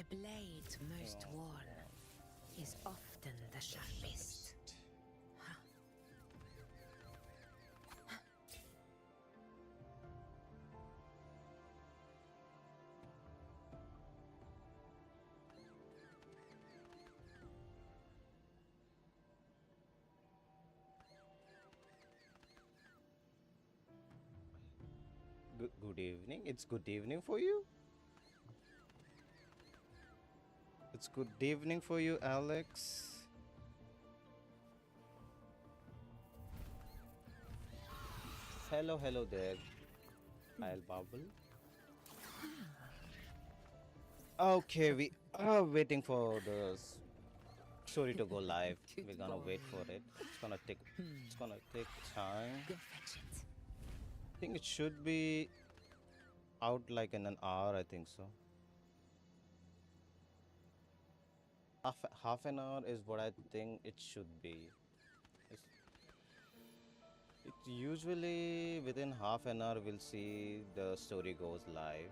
blade most worn is often the sharpest. Good evening. It's good evening for you. It's good evening for you, Alex. Hello, hello there, I'll Bubble. Okay, we are waiting for the story to go live. We're gonna wait for it. It's gonna take time. Go fetch it. I think it should be out like in an hour, I think so. Half an hour is what I think it should be. It's usually within half an hour we'll see the story goes live.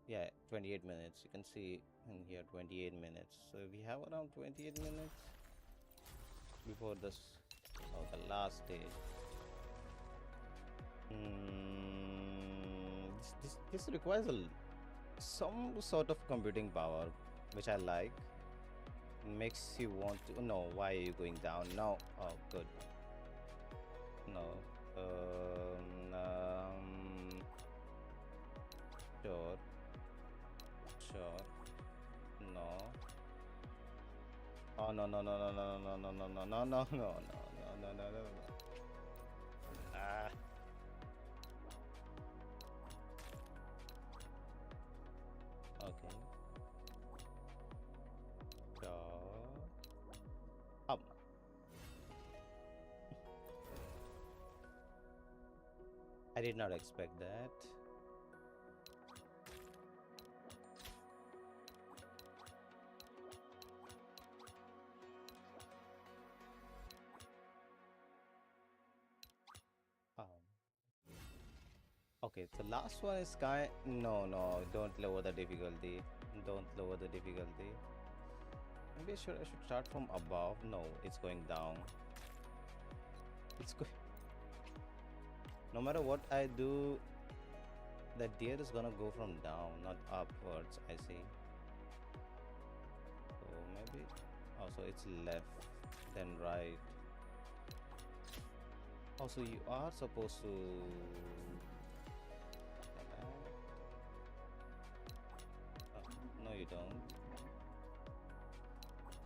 Yeah, 28 minutes. You can see in here 28 minutes. So we have around 28 minutes before this, the last stage. This requires some sort of computing power, which I like. It makes you want to. No, why are you going down? No. Oh, good. No. Sure. Sure. No. Oh no no no no no no no no no no no no no no no no no. Ah. Okay. Sure. Up. I did not expect that. Okay, the last one is no, don't lower the difficulty. Don't lower the difficulty. Maybe I should start from above. No, it's going down. It's going. No matter what I do, the deer is gonna go from down, not upwards. I see. So maybe also it's left, then right. Also, you are supposed to. No, you don't.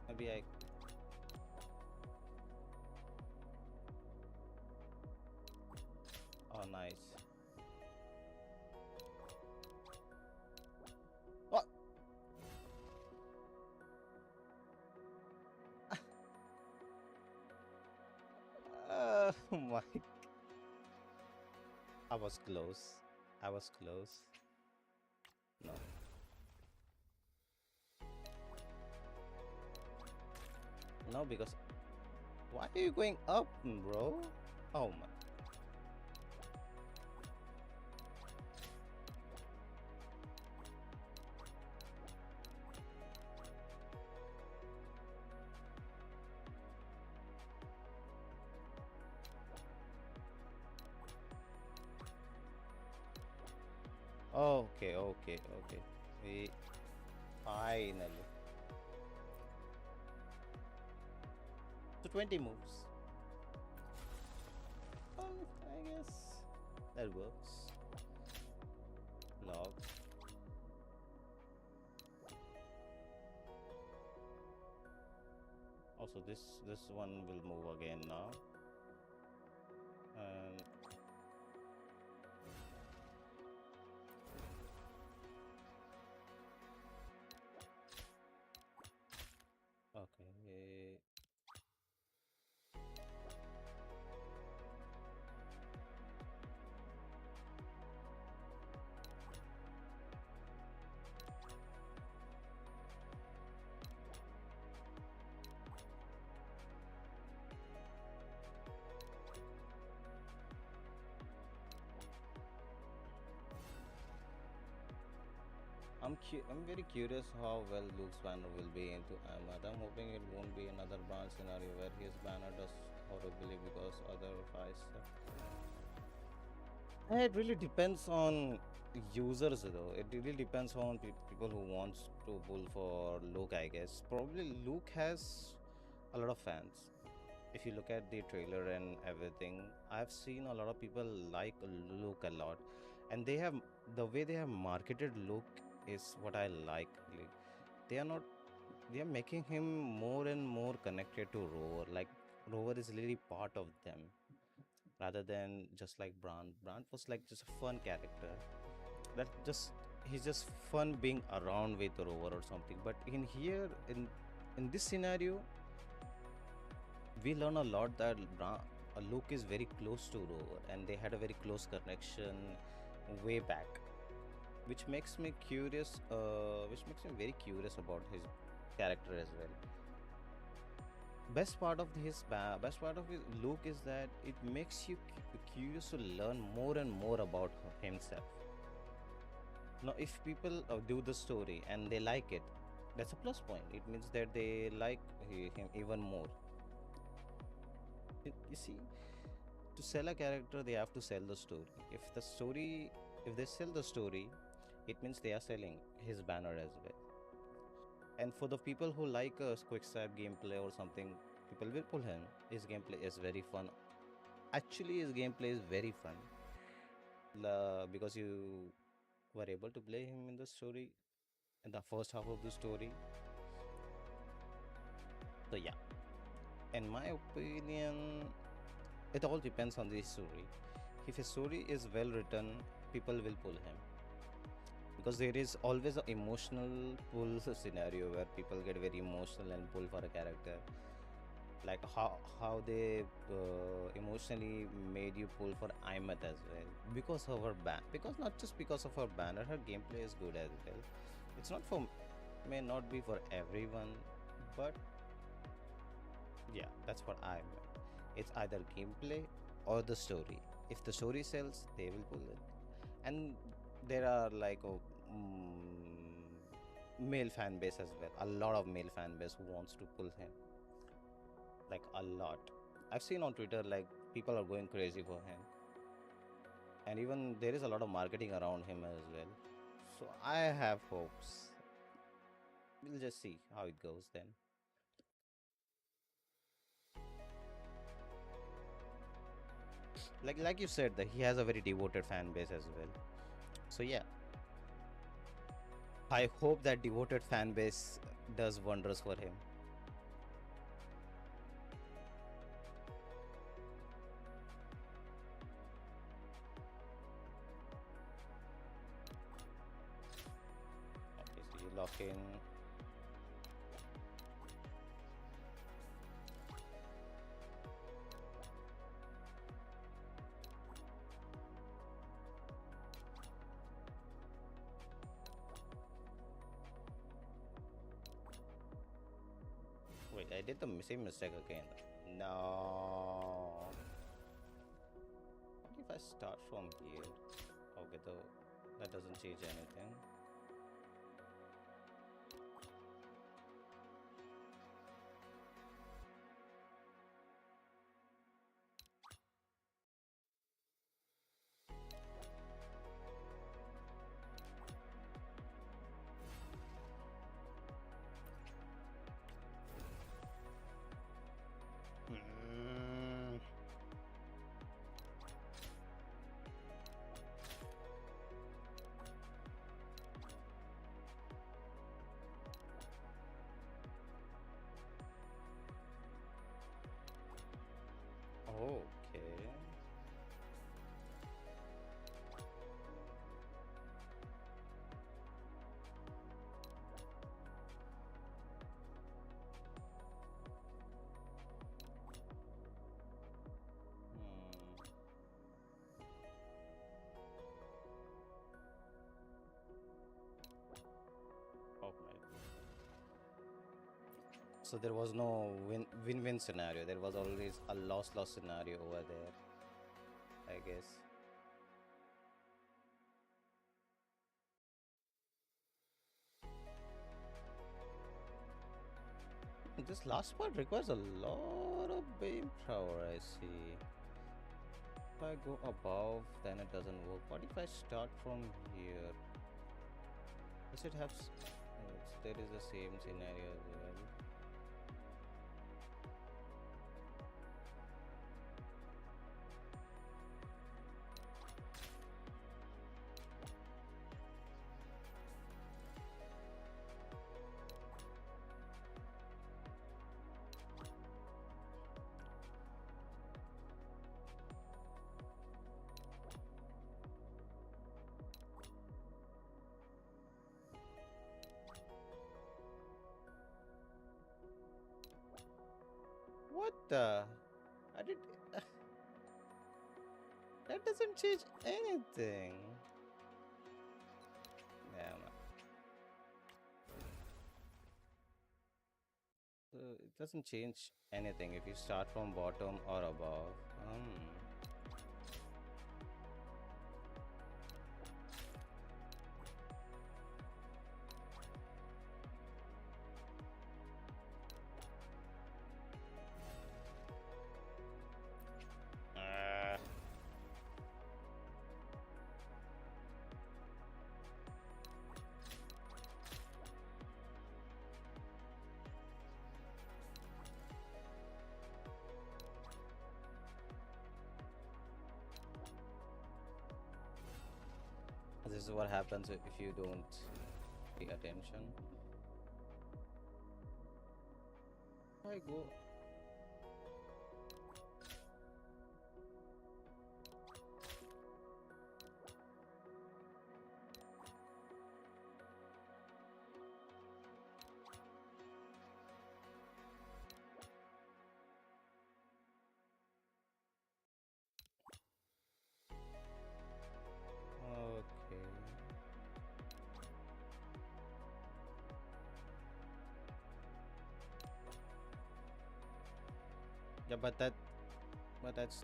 Maybe I. Oh, nice. What? Oh my. I was close. I was close. No. No, because why are you going up, bro? Oh my. Okay, okay, okay. We finally. So 20 moves. I guess that works. Log. Also, this one will move again now. And okay. I'm very curious how well Luke's banner will be into Ahmad. I'm hoping it won't be another ban scenario where his banner does horribly because other fights. It really depends on users though. It really depends on people who wants to pull for Luke, I guess. Probably Luke has a lot of fans. If you look at the trailer and everything, I've seen a lot of people like Luke a lot, and they have the way they have marketed Luke is what I like. Like, they are not they are making him more and more connected to Rover. Like Rover is really part of them rather than just like Brand. Brand was like just a fun character. That just he's just fun being around with Rover or something. But in here in this scenario, we learn a lot that Luke is very close to Rover, and they had a very close connection way back, which makes me curious. Which makes me very curious about his character as well. Best part of his Luke is that it makes you curious to learn more and more about himself. Now, if people do the story and they like it, that's a plus point. It means that they like him even more. You see, to sell a character they have to sell the story. If they sell the story, it means they are selling his banner as well. And for the people who like a quick step gameplay or something, people will pull him. His gameplay is very fun. Actually, his gameplay is very fun, because you were able to play him in the story, in the first half of the story. So yeah, in my opinion, it all depends on the story. If a story is well written, people will pull him, because there is always an emotional pull scenario where people get very emotional and pull for a character, like how they emotionally made you pull for Aimat as well because of her because not just because of her banner, her gameplay is good as well. It's not for may not be for everyone, but yeah, that's what I meant. It's either gameplay or the story. If the story sells, they will pull it. And there are like male fan base as well. A lot of male fan base who wants to pull him, like a lot. I've seen on Twitter like people are going crazy for him, and even there is a lot of marketing around him as well. So I have hopes. We'll just see how it goes then. Like you said, that he has a very devoted fan base as well. So yeah, I hope that devoted fan base does wonders for him. Okay, so you lock in. Wait, I did the same mistake again. No. What if I start from here? Okay, though that doesn't change anything. Mm. Okay. Hmm. Okay. So there was no win-win scenario. There was always a loss-loss scenario over there, I guess. This last part requires a lot of beam power, I see. If I go above, then it doesn't work. What if I start from here? Does it have... there is the same scenario as well. What the? I did. That doesn't change anything. Yeah, so it doesn't change anything if you start from bottom or above. This is what happens if you don't pay attention. I go. Okay. Yeah, but that's.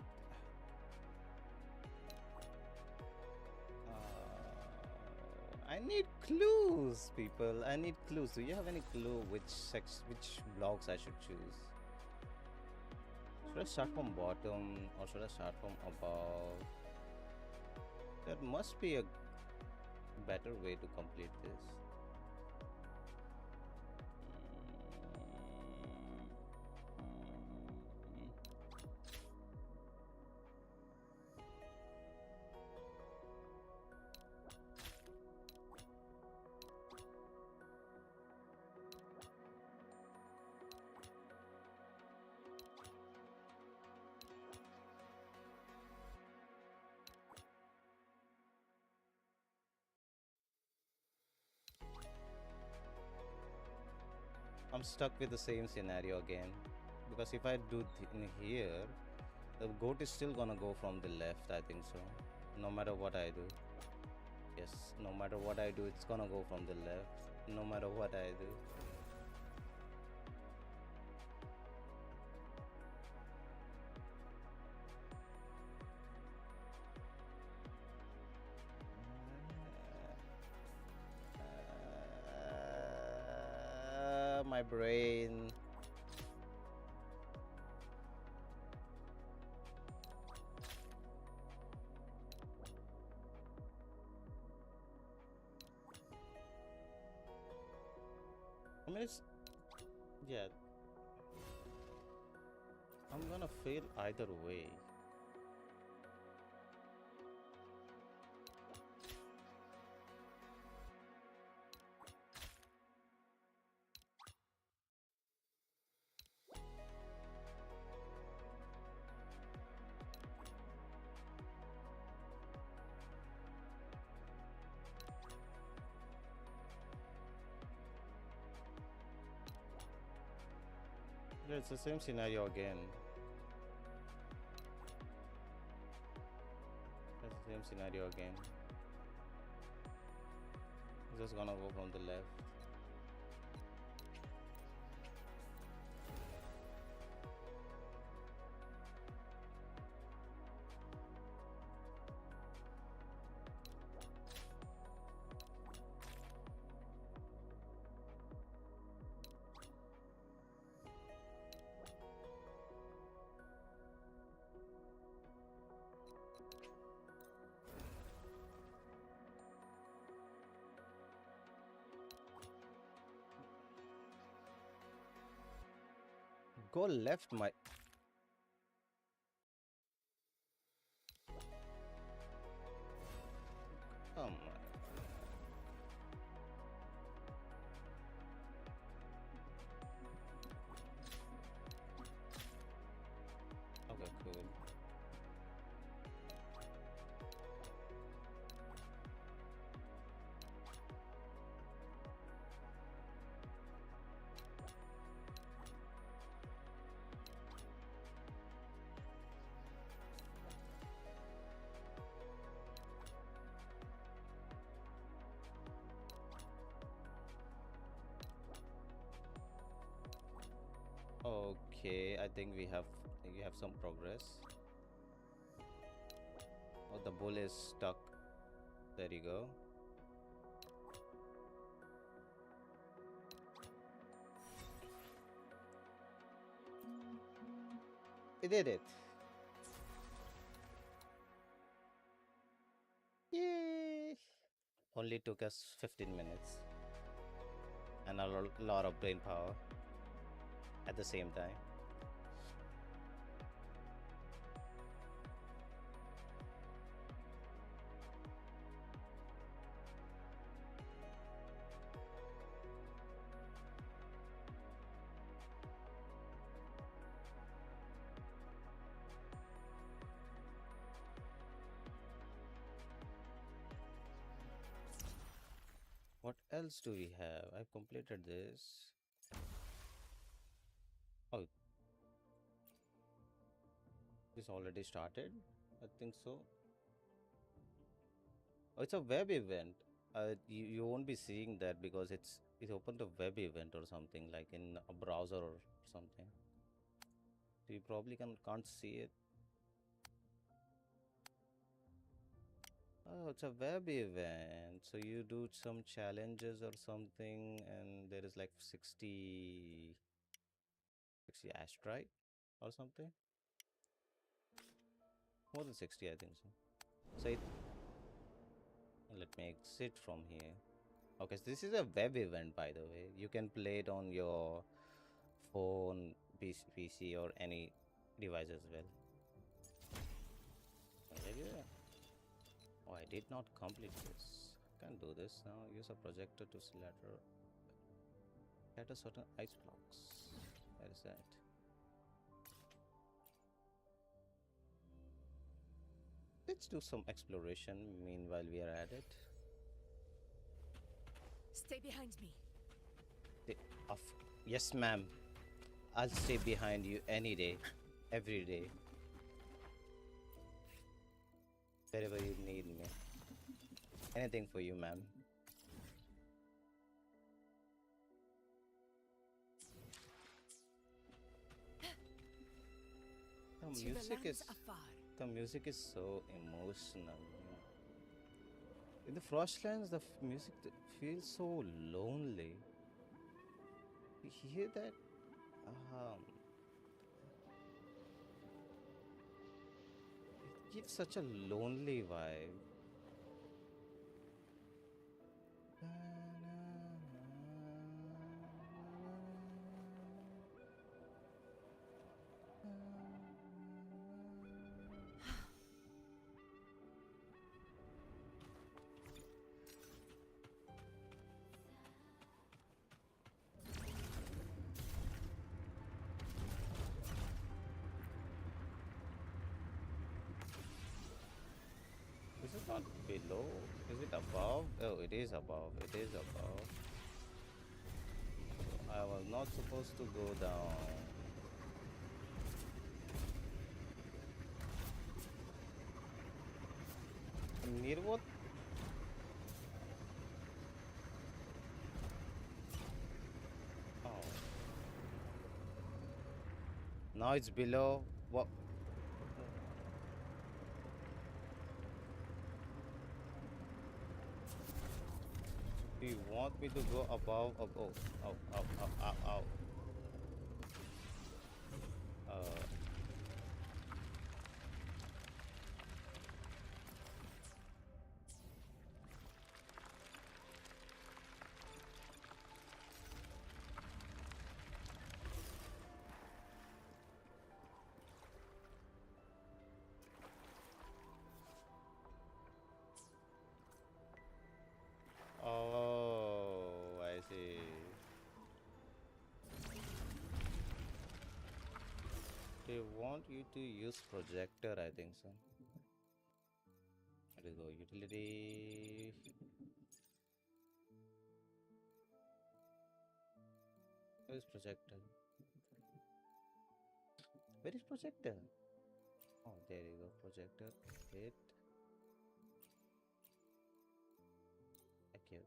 I need clues, people. I need clues. Do you have any clue which blocks I should choose? Should I start from bottom or should I start from above? There must be a better way to complete this. I'm stuck with the same scenario again, because if I do in here, the goat is still gonna go from the left, I think so, no matter what I do. Yes, no matter what I do, it's gonna go from the left, no matter what I do. My brain. I mean, it's... yeah. I'm gonna fail either way. Yeah, it's the same scenario again. It's the same scenario again. It's just gonna go from the left. go left, my... Come on. Okay, cool. Okay, I think we have some progress. Oh, the bull is stuck. There you go. We did it. Yay! Only took us 15 minutes. And a lot of brain power at the same time. What else do we have? I've completed this. Oh, this already started? I think so. Oh, it's a web event. You won't be seeing that because it's opened a web event or something, like in a browser or something. So you probably can't see it. Oh, it's a web event. So you do some challenges or something, and there is like 60 asteroid or something. More than 60, I think so. So let me exit from here. Okay, so this is a web event, by the way. You can play it on your phone, PC, or any device as well. Yeah. Oh, I did not complete this. Can't do this now. Use a projector to scatter certain ice blocks. Where is that? Let's do some exploration meanwhile we are at it. Stay behind me. Yes, ma'am. I'll stay behind you any day, every day. Wherever you need me. Anything for you, ma'am. The music is so emotional. In the Frostlands, the music feels so lonely. You hear that? It gives such a lonely vibe. Is it not below? Is it above? Oh, it is above. It is above. I was not supposed to go down. Near what? Oh. Now it's below. What? Do you want me to go above? Oh, ow. want you to use projector, I think so. There we go, utility. Where is projector? Where is projector? Oh, there you go, projector. Hit. Thank you.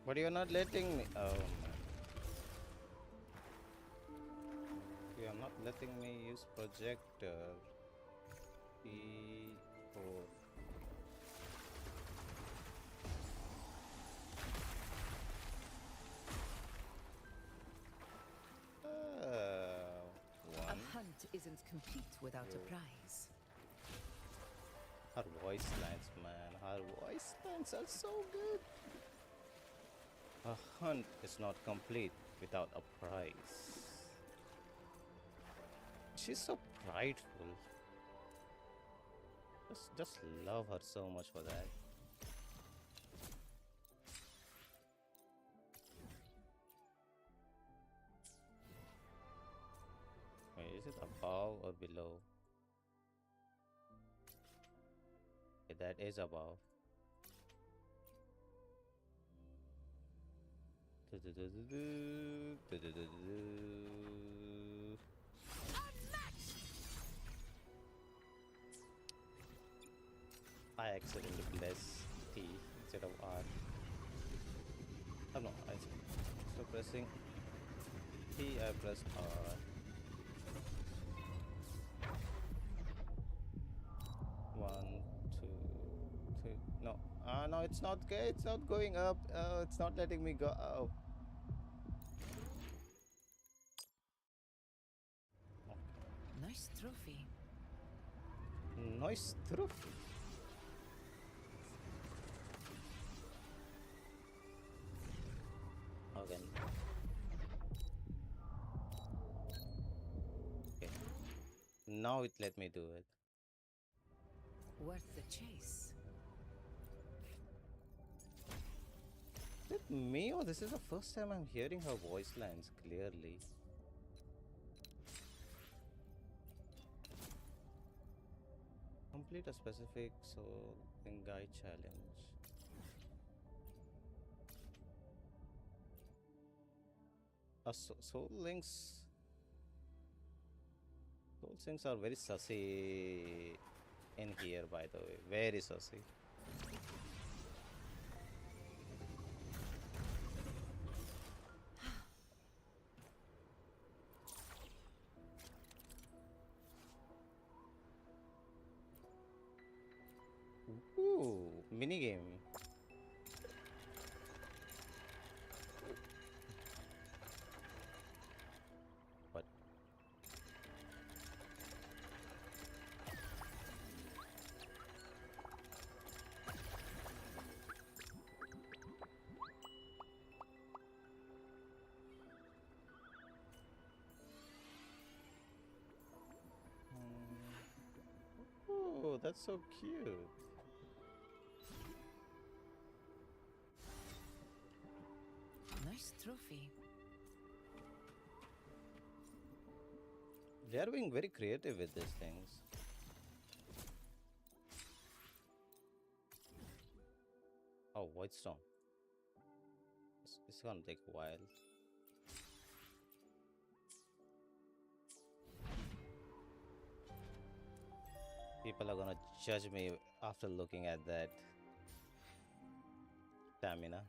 But you're not letting me. Oh man. You are not letting me use projector. E4. A One. hunt isn't complete without a prize. Her voice lines, man. Her voice lines are so good. A hunt is not complete without a prize. She's so prideful. Just love her so much for that. Wait, is it above or below? Okay, that is above. I accidentally pressed T instead of R. Oh no, so pressing T, I pressed R. One, two, three. No, no, it's not good. It's not going up. It's not letting me go up. Nice trophy. Nice trophy. Okay. Okay. Now it let me do it. Worth the chase. Is it me or this is the first time I'm hearing her voice lines clearly? Complete a specific soul in guide challenge. Soul links. Soul links are very sussy in here, by the way. Very sussy. Ooh, minigame. What? Oh, that's so cute. Nice trophy. They are being very creative with these things. Oh, White Stone. It's gonna take a while. People are gonna judge me after looking at that stamina.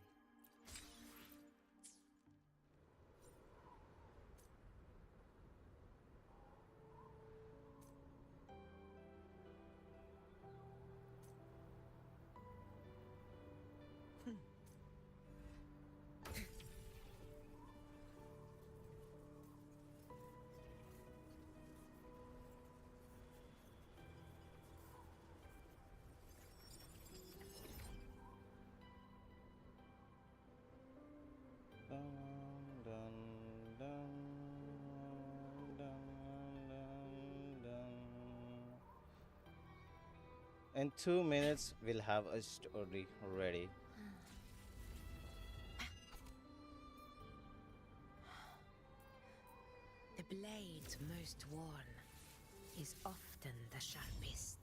In 2 minutes, we'll have a story ready. The blade most worn is often the sharpest.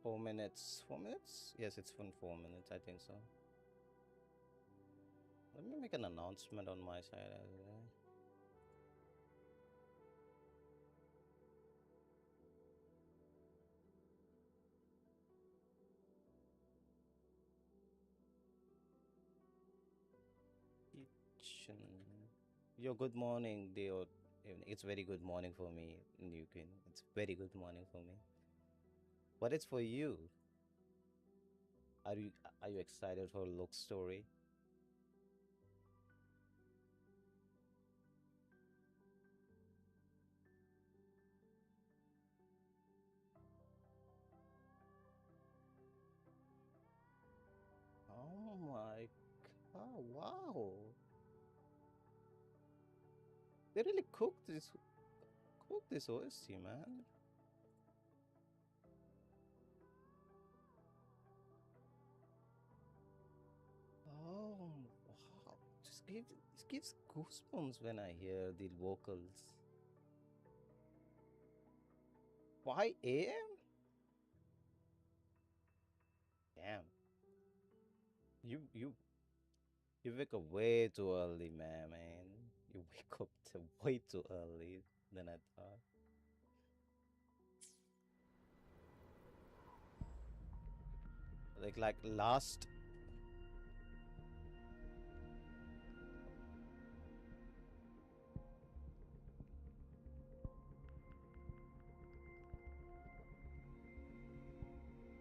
4 minutes. 4 minutes? Yes, it's been 4 minutes. I think so. Let me make an announcement on my side as well. Kitchen. Yo, good morning, day or evening. It's very good morning for me in Ukraine. It's very good morning for me. But it's for you. Are you are you excited for Luke's story? Oh my god! Wow! They really cooked this OST, man. Oh wow! Just gives goosebumps when I hear the vocals. 5 a.m. Damn! You wake up way too early, man. You wake up way too early than I thought. Like last.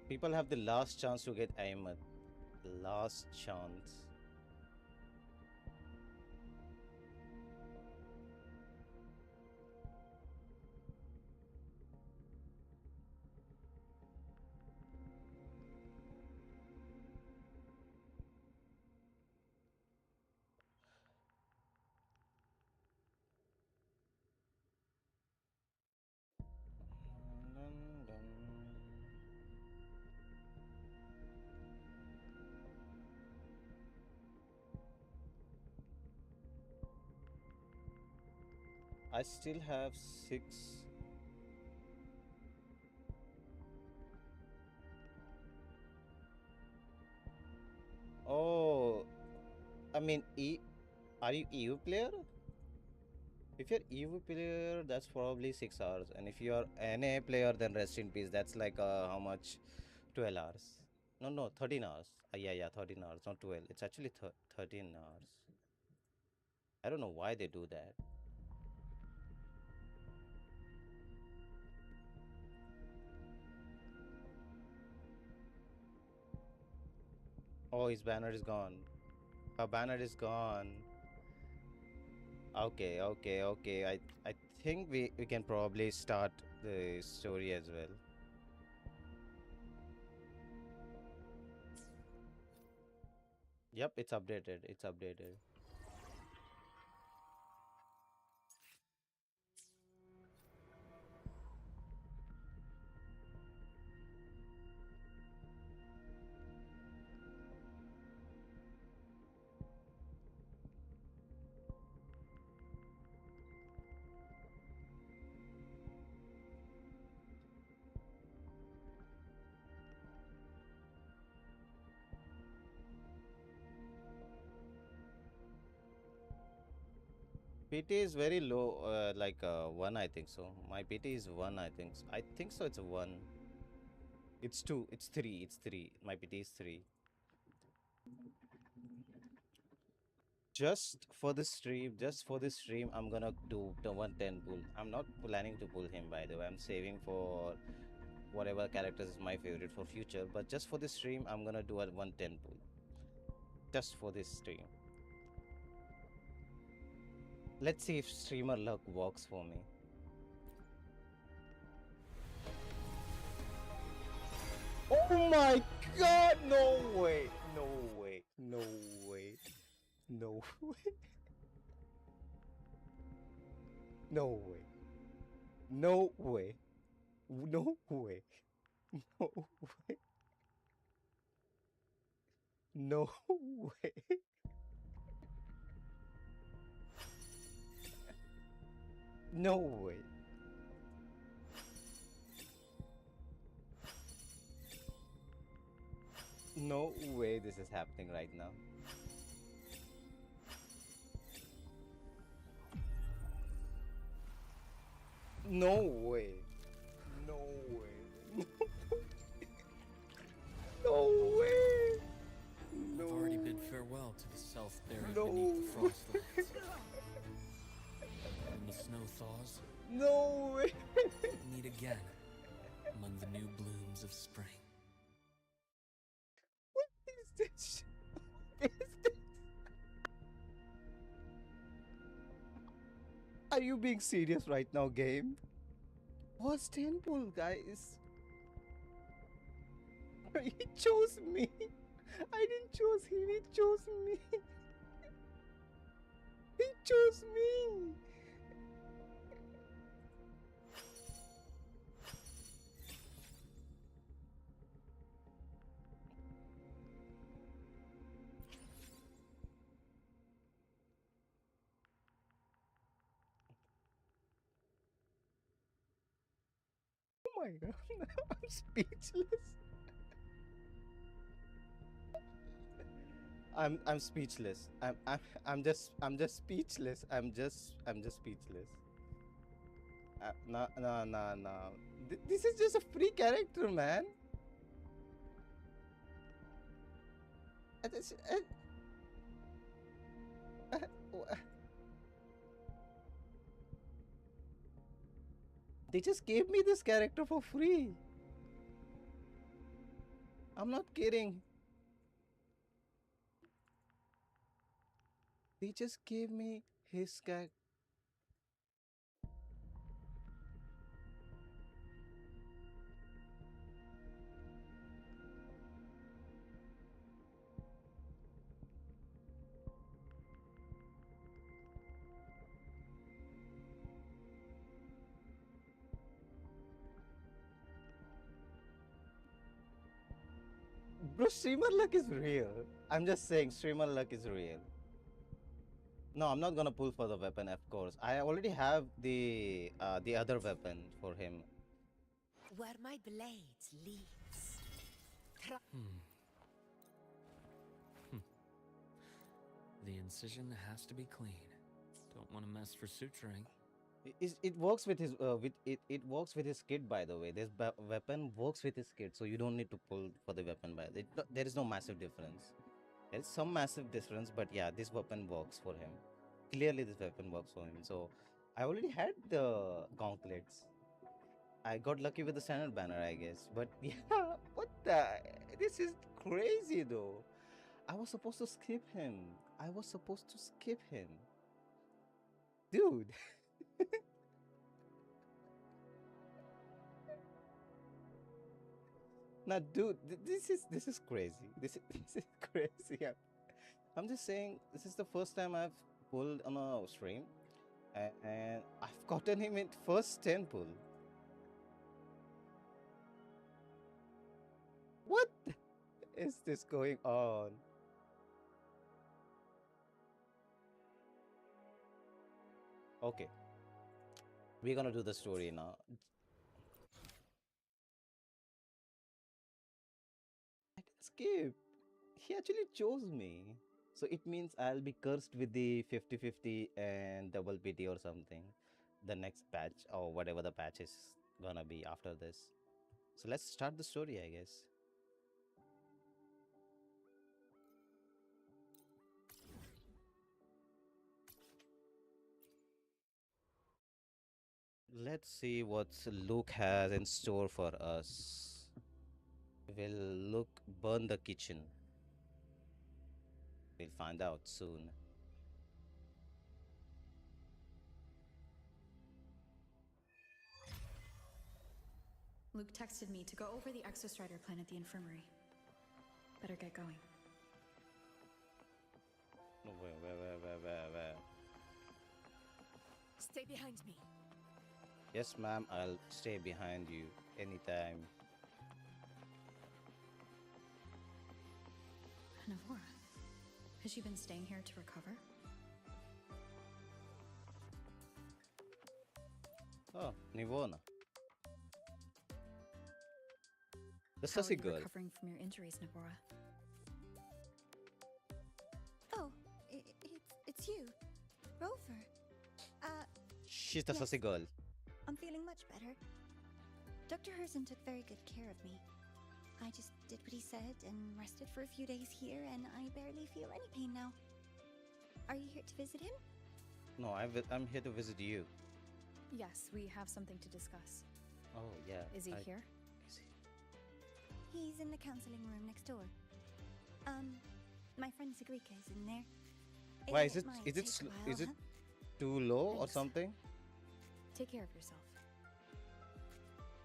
People have the last chance to get Ahmed. Last chance. Dun, dun. I still have 6. Oh, I mean, are you EU player? If you're EU player, that's probably 6 hours, and if you're NA player, then rest in peace. That's like how much? 12 hours. No, no, 13 hours. Yeah, 13 hours, not 12. It's actually 13 hours. I don't know why they do that. Oh, his banner is gone. Her banner is gone. Okay. I think we can probably start the story as well. Yep, it's updated. It's updated. PT is very low, like 1, I think so. My PT is 1, I think. I think so. It's a 1. It's 2. It's 3. It's 3. My PT is 3. Just for this stream, I'm gonna do the 110 pull. I'm not planning to pull him, by the way. I'm saving for whatever characters is my favorite for future. But just for this stream, I'm gonna do a 110 pull. Just for this stream. Let's see if streamer luck works for me. Oh my god! No way! No way! No way! No way! No way! No way! No way! No way! No way! No way! No way this is happening right now. No way. No way. No way. I've No. already bid farewell to the self buried No. beneath the frostlands. When the snow thaws, No way. meet again among the new blooms of spring. What is this? What is this? Are you being serious right now, game? What's temple, guys? He chose me. I didn't choose him. He chose me. He chose me. Oh my god, I'm speechless. I'm speechless. I'm just speechless. I'm just speechless. No. This is just a free character, man. It's, uh, uh, they just gave me this character for free. I'm not kidding. They just gave me his character. Bro, streamer luck is real. I'm just saying, streamer luck is real. No, I'm not gonna pull for the weapon, of course. I already have the other weapon for him. Where my blades leads. The incision has to be clean. Don't want to mess for suturing. It works with his it works with his kit, by the way. This weapon works with his kit, so you don't need to pull for the weapon. There is no massive difference. There is some massive difference, but yeah, this weapon works for him. Clearly, this weapon works for him. So I already had the gauntlets. I got lucky with the standard banner, I guess. But yeah, what the? This is crazy, though. I was supposed to skip him. I was supposed to skip him, dude. Now, dude, this is crazy. This is crazy. I'm just saying, this is the first time I've pulled on a stream, and I've gotten him in first 10 pull. What is this going on? Okay, we're gonna do the story now. I didn't skip. He actually chose me. So it means I'll be cursed with the 50-50 and double PT or something. The next patch or whatever the patch is gonna be after this. So let's start the story, I guess. Let's see what Luke has in store for us. Will Luke burn the kitchen? We'll find out soon. Luuk texted me to go over the Exostrider plan at the infirmary. Better get going. No, where? Stay behind me. Yes, ma'am, I'll stay behind you anytime. Navora, has she been staying here to recover? Oh, Nivona. The How are sussy you girl. recovering from your injuries, Navora? Oh, it's you, Rover. She's the Yes. sussy girl. I'm feeling much better. Dr. Herssen took very good care of me. I just did what he said and rested for a few days here, and I barely feel any pain now. Are you here to visit him? No, I'm here to visit you. Yes, we have something to discuss. Oh, yeah. Is he here? Is he? He's in the counseling room next door. My friend Sigrika is in there. Why is it? might Is it? take a while, Is it huh? too low or Thanks. something? Take care of yourself.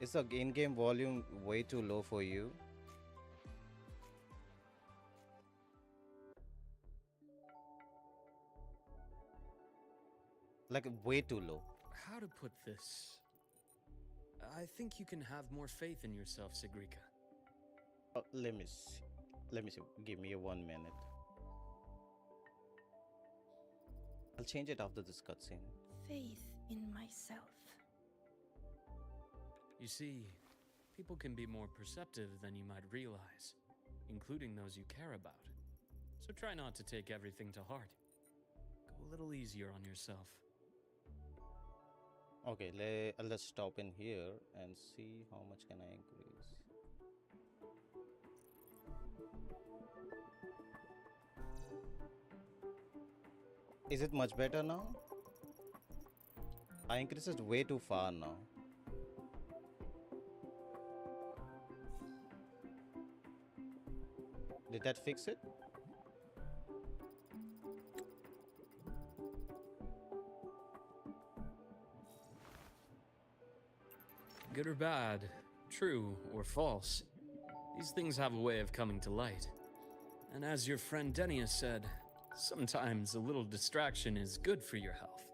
Is the in-game volume way too low for you? Like way too low. How to put this? I think you can have more faith in yourself, Sigrika. Let me see. Let me see. Give me 1 minute. I'll change it after this cutscene. Faith in myself. You see, people can be more perceptive than you might realize, including those you care about. So try not to take everything to heart. Go a little easier on yourself. Okay, let's stop in here and see how much can I increase. Is it much better now? I increased it way too far now. Did that fix it? Good or bad, true or false, these things have a way of coming to light. And as your friend Denia said, sometimes a little distraction is good for your health.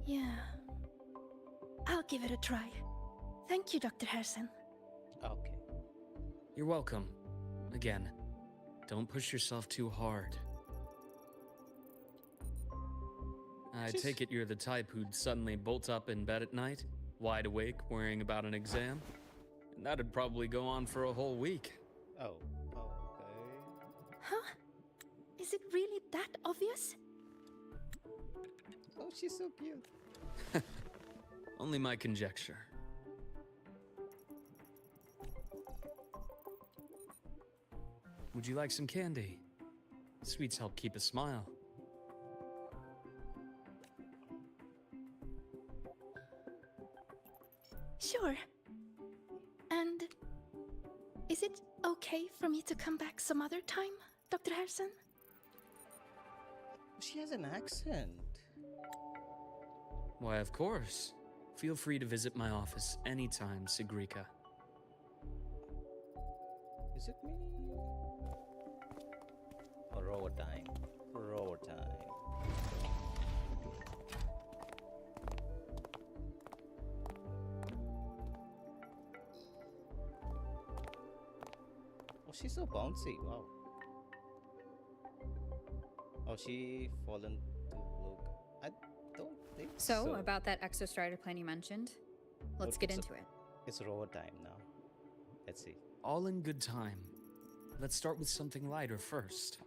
Yeah. I'll give it a try. Thank you, Dr. Herssen. Okay. You're welcome. Again, don't push yourself too hard. I Just- take it you're the type who'd suddenly bolt up in bed at night, wide awake, worrying about an exam? And that'd probably go on for a whole week. Oh, okay. Huh? Is it really that obvious? Oh, she's so cute. Only my conjecture. Would you like some candy? Sweets help keep a smile. Sure. And is it okay for me to come back some other time, Dr. Herssen? She has an accent. Why, of course. Feel free to visit my office anytime, Sigrika. Is it me? Roar time. Roar time. Oh, she's so bouncy. Wow. Oh, she fallen to Luke. I don't think So, about that Exostrider plan you mentioned, let's Look, get it's into it. It's roar time now. Let's see. All in good time. Let's start with something lighter first.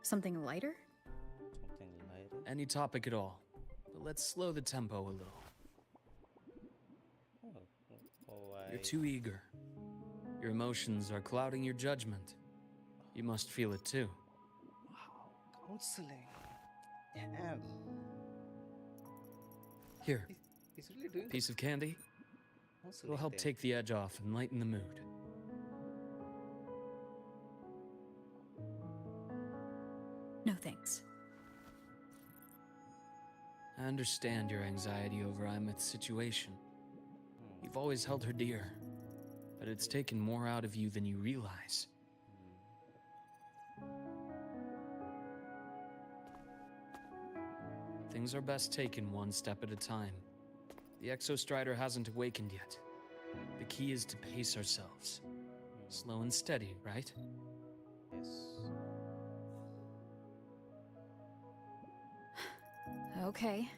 Something lighter? Something lighter. Any topic at all. But let's slow the tempo a little. You're too eager. Your emotions are clouding your judgment. You must feel it too. Wow, counseling. Damn. Here, He's really doing piece of candy. counseling It'll help thing. take the edge off and lighten the mood. No thanks. I understand your anxiety over Imeth's situation. You've always held her dear, but it's taken more out of you than you realize. Things are best taken one step at a time. The Exostrider hasn't awakened yet. The key is to pace ourselves. Slow and steady, right? Yes. Okay,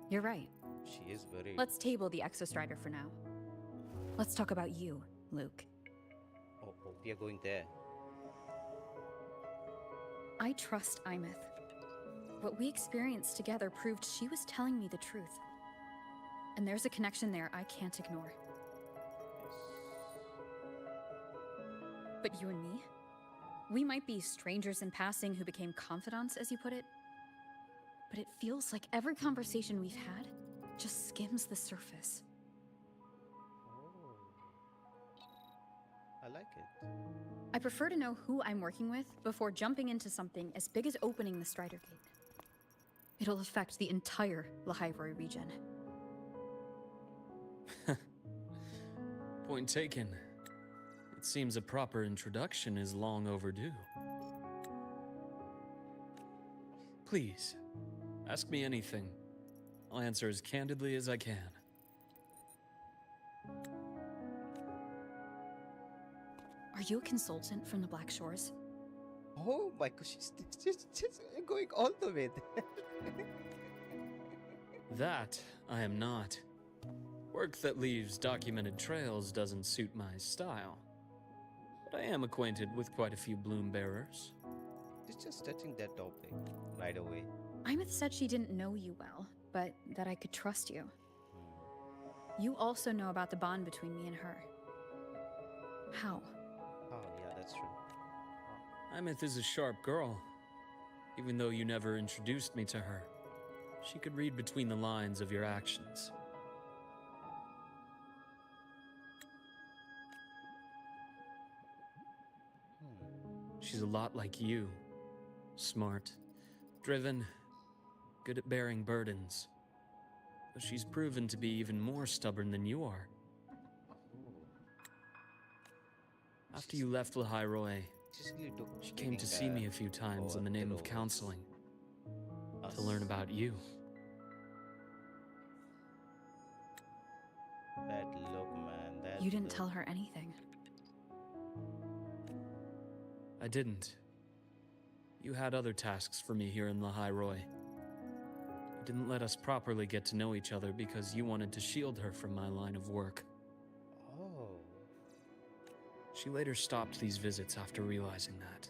you're right. She is very. Let's table the Exostrider for now. Let's talk about you, Luke. Oh, we are going there. I trust Imeth. What we experienced together proved she was telling me the truth. And there's a connection there I can't ignore. But you and me? We might be strangers in passing who became confidants, as you put it. But it feels like every conversation we've had just skims the surface. Oh. I like it. I prefer to know who I'm working with before jumping into something as big as opening the Strider Gate. It'll affect the entire Lahairoi region. Point taken. It seems a proper introduction is long overdue. Please, ask me anything. I'll answer as candidly as I can. Are you a consultant from the Black Shores? Oh my gosh, she's going all the way there. That I am not. Work that leaves documented trails doesn't suit my style. But I am acquainted with quite a few bloom bearers. She's just touching that topic right away. Imeth said she didn't know you well, but that I could trust you. You also know about the bond between me and her. How? Oh, yeah, that's true. Imeth is a sharp girl. Even though you never introduced me to her, she could read between the lines of your actions. She's a lot like you. Smart, driven, good at bearing burdens. But she's proven to be even more stubborn than you are. After you left Lahairoi, she came to see me a few times in the name of counseling, to learn about you. That look, man. That You didn't look. tell her anything. I didn't. You had other tasks for me here in Lahairoi. You didn't let us properly get to know each other because you wanted to shield her from my line of work. Oh. She later stopped these visits after realizing that.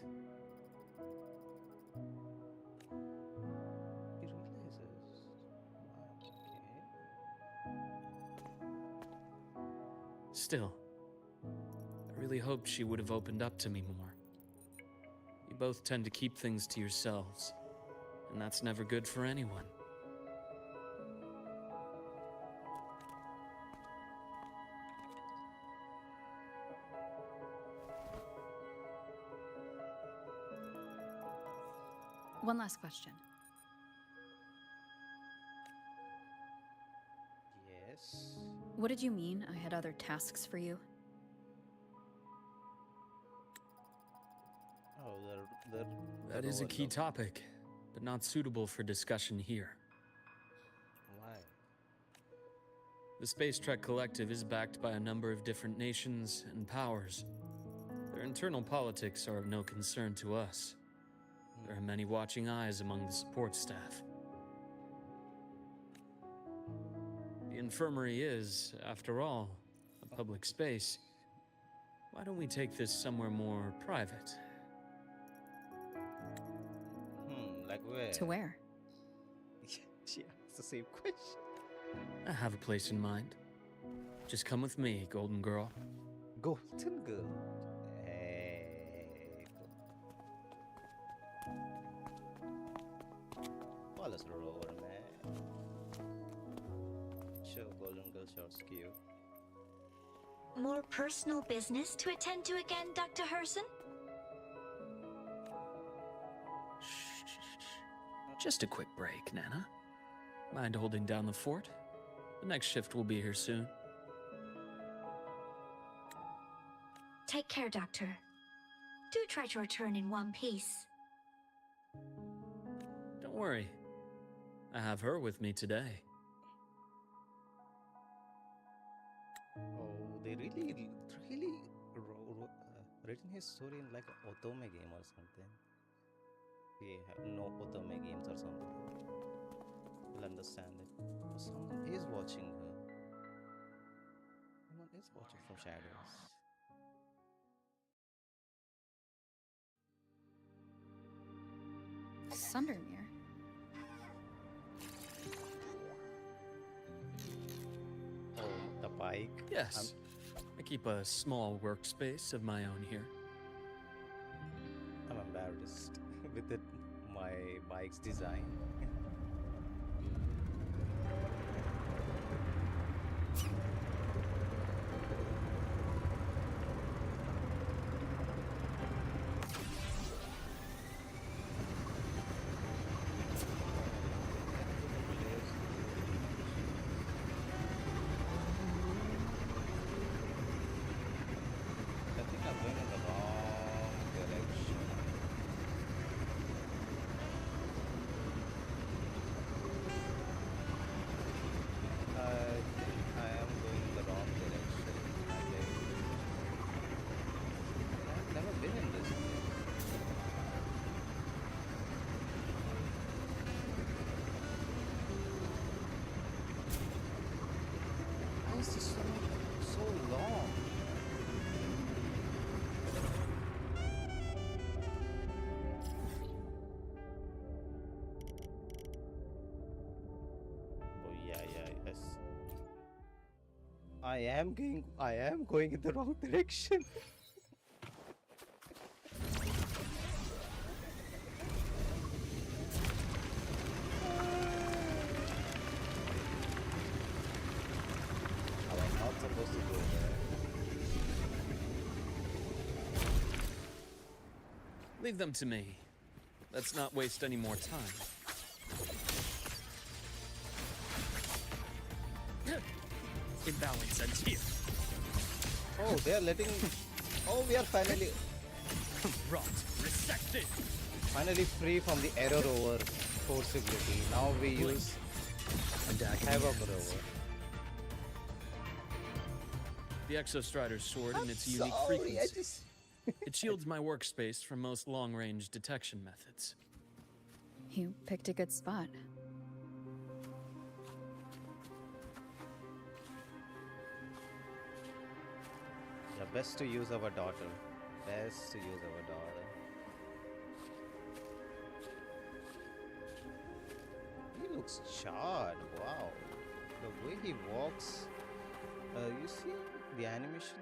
He realizes. Okay. Still, I really hoped she would have opened up to me more. You both tend to keep things to yourselves, and that's never good for anyone. One last question. Yes. What did you mean I had other tasks for you? Oh, That is a key topic, but not suitable for discussion here. Why? The Space Trek Collective is backed by a number of different nations and powers. Their internal politics are of no concern to us. There are many watching eyes among the support staff. The infirmary is, after all, a public space. Why don't we take this somewhere more private? Like where? To where? She asked the same question. I have a place in mind. Just come with me, Golden Girl. Golden girl. Hey. Well, let's roll over, man. Sure, Golden girl, short skew. More personal business to attend to again, Dr. Herssen? Just a quick break, Nana. Mind holding down the fort? The next shift will be here soon. Take care, Doctor. Do try to return in one piece. Don't worry. I have her with me today. Oh, they really written his story in like an otome game or something. We have no otome games or something. We'll understand it. Oh, someone is watching her. Someone is watching from shadows. Sundermere. Oh, the bike. Yes. I keep a small workspace of my own here. I'm embarrassed with it, my bike's design. I think I'm going in the wrong direction. I think I am going in the wrong direction. I think. I've never been in this place. Why is this so long? Oh yeah, yes. I am going in the wrong direction. I was not supposed to go there. Leave them to me. Let's not waste any more time. Imbalance ends here. Oh, they are letting. Oh, we are finally Rot. Resected. free from the error over forcibility. Now we use And havoc over. The Exostrider's sword and its unique Sorry, frequency. It shields my workspace from most long-range detection methods. You picked a good spot. Yeah, best to use our daughter. Best to use our daughter. He looks charred. Wow. The way he walks. You see the animation?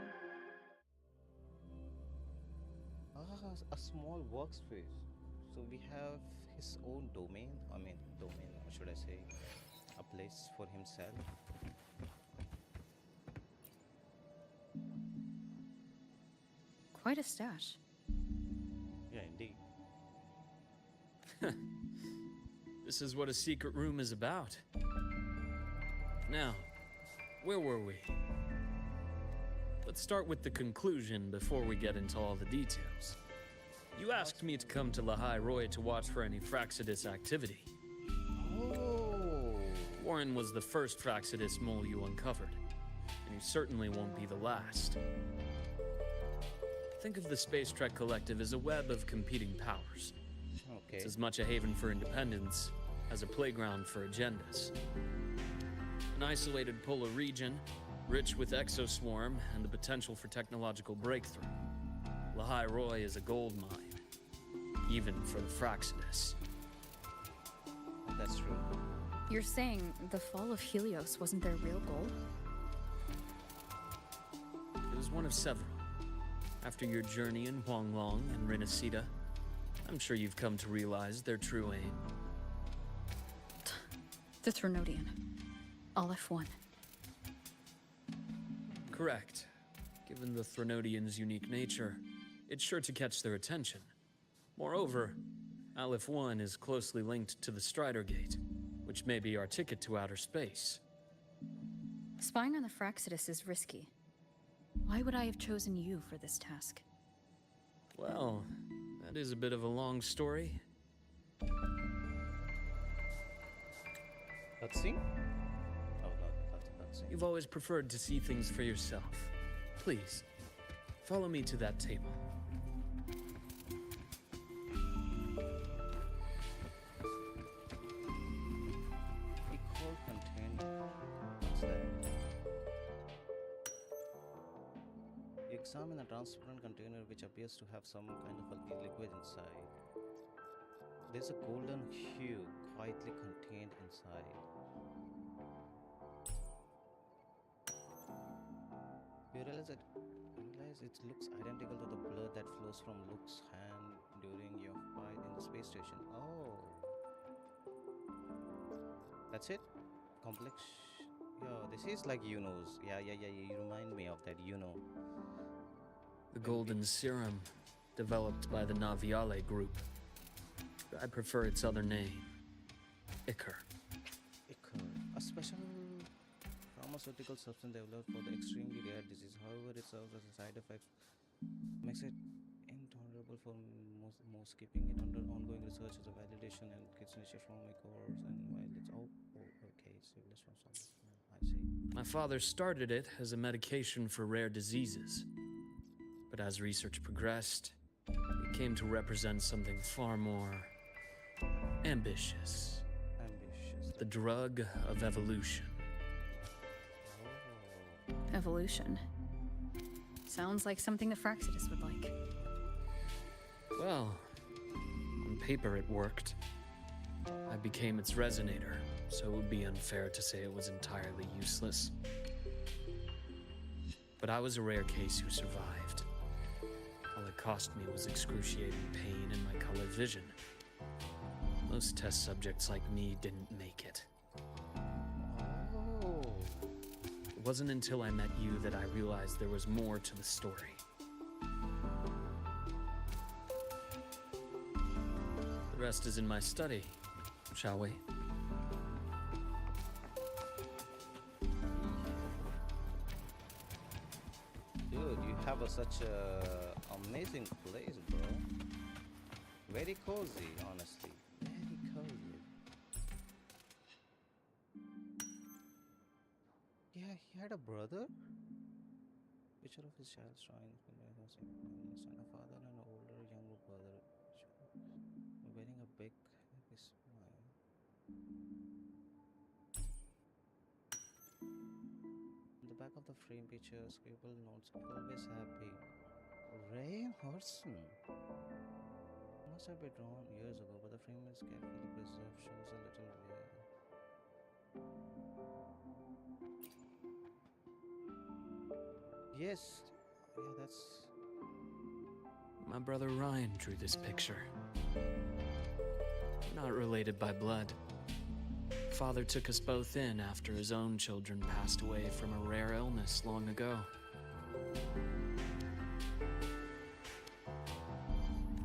A small workspace. So we have his own domain. I mean, domain, or should I say, a place for himself. Quite a stash. Yeah, indeed. This is what a secret room is about. Now, where were we? Let's start with the conclusion before we get into all the details. You asked me to come to Lahai Roy to watch for any Fractsidus activity. Oh. Warren was the first Fractsidus mole you uncovered, and he certainly won't be the last. Think of the Space Trek Collective as a web of competing powers. Okay. It's as much a haven for independence as a playground for agendas. An isolated polar region, rich with exoswarm and the potential for technological breakthrough. Lahai Roy is a gold mine, even for the Fractsidus. That's true. You're saying the fall of Helios wasn't their real goal? It was one of several. After your journey in Huanglong and Renacida, I'm sure you've come to realize their true aim. The Trinodian. Aleph 1. Correct. Given the Threnodians' unique nature, it's sure to catch their attention. Moreover, Aleph 1 is closely linked to the Strider Gate. which may be our ticket to outer space. Spying on the Fractsidus is risky. Why would I have chosen you for this task? Well, that is a bit of a long story. Cutscene? Oh, no, that's a cutscene. You've always preferred to see things for yourself. Please, follow me to that table. Equal contained. What's that? You examine a transparent container which appears to have some kind of a liquid inside. There's a golden hue quietly contained inside. You realize it looks identical to the blood that flows from Luke's hand during your fight in the space station. Oh. That's it? Complex. Yo, this is like Uno's. Yeah, you remind me of that Uno. The golden serum, developed by the Naviale group. I prefer its other name, Ichor. Ichor, a special pharmaceutical substance developed for the extremely rare disease. However, it serves as a side effect, makes it intolerable for most keeping it under ongoing research as a validation and gets initiated from Ichors and while it's okay, it's civilized from something. I see. My father started it as a medication for rare diseases. But as research progressed, it came to represent something far more ambitious. The drug of evolution. Evolution. Sounds like something the Fractsidus would like. Well, on paper it worked. I became its resonator, so it would be unfair to say it was entirely useless. But I was a rare case who survived. All it cost me was excruciating pain and my colored vision. Most test subjects like me didn't make it. Oh. It wasn't until I met you that I realized there was more to the story. The rest is in my study, shall we? Dude, you have such a amazing place, bro. Very cozy, honestly. Very cozy. Yeah, he had a brother. Picture of his child drawing a father and an older, younger brother. Wearing a big happy smile. In the back of the frame picture, scribbled notes, always happy. Ray Herssen. Must have been drawn years ago, but the frame is carefully preserved, shows a little wear. Yes, yeah, that's. My brother Ryan drew this picture. We're not related by blood. Father took us both in after his own children passed away from a rare illness long ago.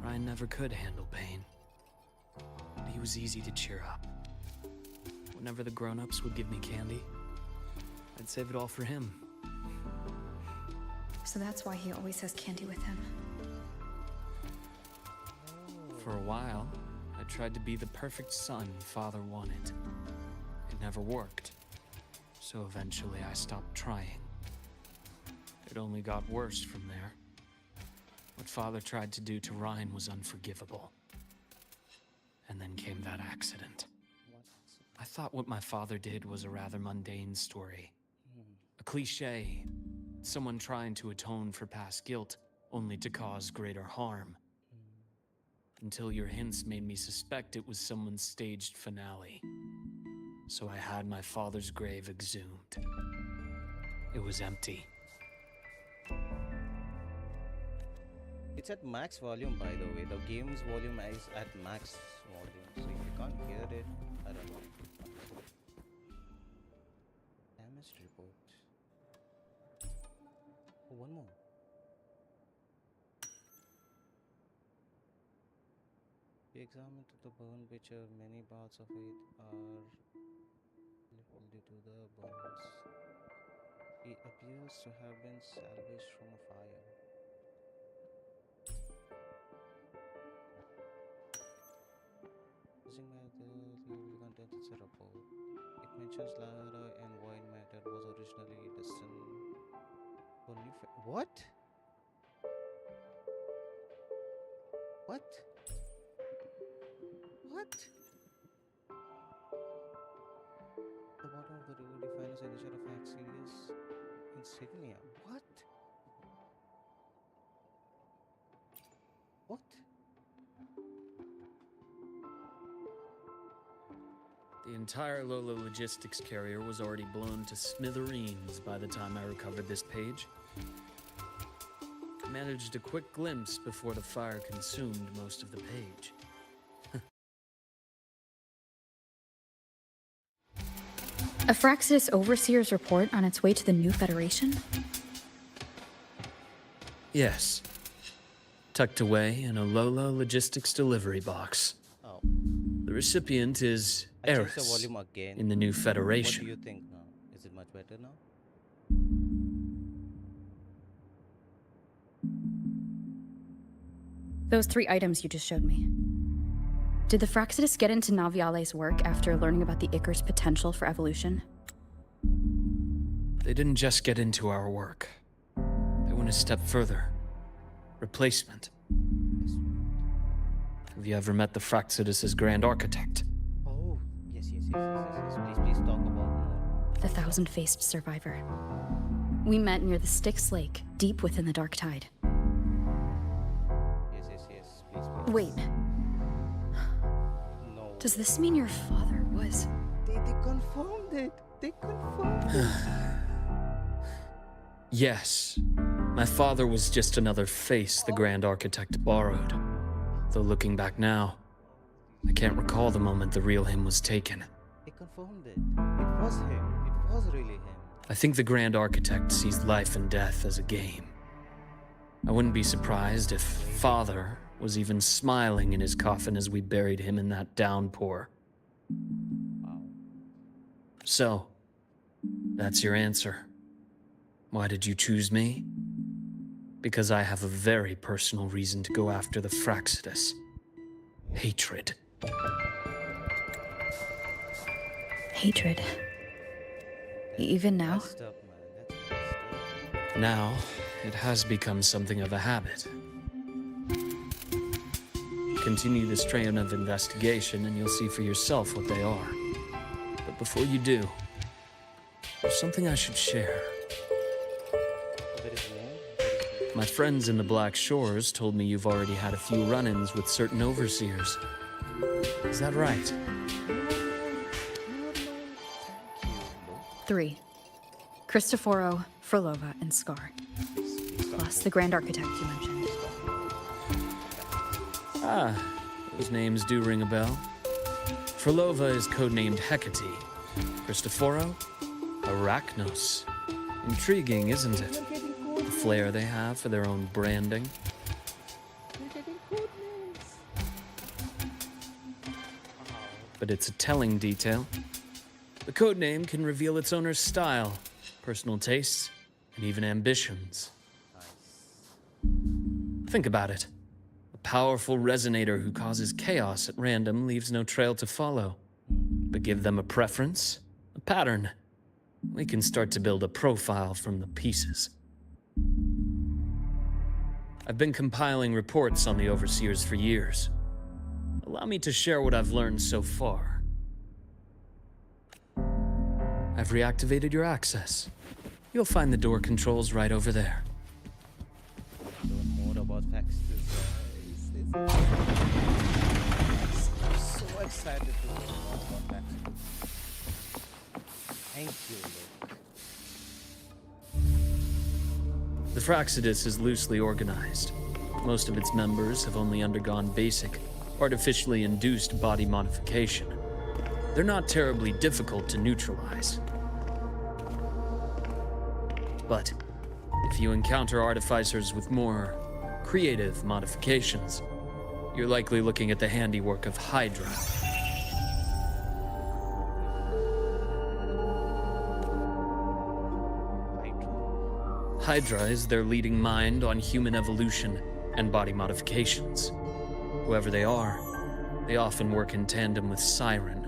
Ryan never could handle pain, but he was easy to cheer up. Whenever the grown-ups would give me candy, I'd save it all for him. So that's why he always has candy with him. For a while, I tried to be the perfect son Father wanted. It never worked, so eventually I stopped trying. It only got worse from there. What Father tried to do to Ryan was unforgivable. And then came that accident. I thought what my father did was a rather mundane story. A cliché. Someone trying to atone for past guilt, only to cause greater harm. Until your hints made me suspect it was someone's staged finale. So I had my father's grave exhumed. It was empty. It's at max volume, by the way. The game's volume is at max volume, so if you can't hear it, I don't know. Damage report. Oh, one more. We examined the burn picture. Many parts of it are lethal due to the burns. He appears to have been salvaged from a fire. Using the contents is a report. It mentions Lara and void matter was originally destined for new. What? What? What? The bottom of the river defines the nature of Fractsidus insignia. What? What? The entire Lola logistics carrier was already blown to smithereens by the time I recovered this page. Managed a quick glimpse before the fire consumed most of the page. A Fractsidus Overseer's report on its way to the new Federation? Yes. Tucked away in a Lola logistics delivery box. Oh, The recipient is I changed the Eris volume again. in the new What do Federation. you think now? Is it much better now? Those 3 items you just showed me. Did the Fractsidus get into Naviale's work after learning about the Icar's potential for evolution? They didn't just get into our work. They went a step further. Replacement. Have you ever met the Fractsidus' Grand Architect? Oh, yes. Please talk about more. The thousand-faced survivor. We met near the Styx Lake, deep within the Dark Tide. Yes. Please. Wait, No. does this mean your father was... They confirmed it. They confirmed it. Yes. My father was just another face the Grand Architect borrowed. Though looking back now, I can't recall the moment the real him was taken. They confirmed it. It was him. It was really him. I think the Grand Architect sees life and death as a game. I wouldn't be surprised if Father was even smiling in his coffin as we buried him in that downpour. Wow. So, that's your answer. Why did you choose me? Because I have a very personal reason to go after the Fractsidus. Hatred. Hatred. Even now? Messed up, man. That's messed up. Now, it has become something of a habit. Continue this train of investigation and you'll see for yourself what they are. But before you do, there's something I should share. There is more. My friends in the Black Shores told me you've already had a few run-ins with certain overseers. Is that right? 3. Cristoforo, Frolova, and Scar. Plus the Grand Architect you mentioned. Ah, those names do ring a bell. Frolova is codenamed Hecate. Cristoforo, Arachnos. Intriguing, isn't it? The flair they have for their own branding. But it's a telling detail. The codename can reveal its owner's style, personal tastes, and even ambitions. Think about it. A powerful resonator who causes chaos at random leaves no trail to follow. But give them a preference, a pattern. We can start to build a profile from the pieces. I've been compiling reports on the Overseers for years. Allow me to share what I've learned so far. I've reactivated your access. You'll find the door controls right over there. Learn more about Fractsidus. I'm so excited to learn more about Fractsidus. Thank you, Luuk. The Fractsidus is loosely organized. Most of its members have only undergone basic, artificially induced body modification. They're not terribly difficult to neutralize. But if you encounter artificers with more creative modifications, you're likely looking at the handiwork of Hydra. Hydra is their leading mind on human evolution and body modifications. Whoever they are, they often work in tandem with Siren.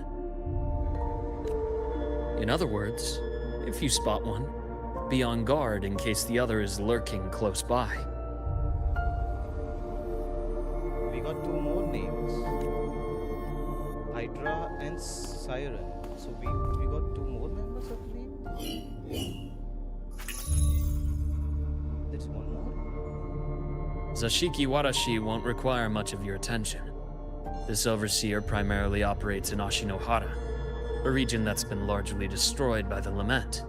In other words, if you spot one, be on guard in case the other is lurking close by. We got two more names. Hydra and Siren. So we got two more members of the name? There's one more? Zashiki Warashi won't require much of your attention. This overseer primarily operates in Ashinohara, a region that's been largely destroyed by the Lament.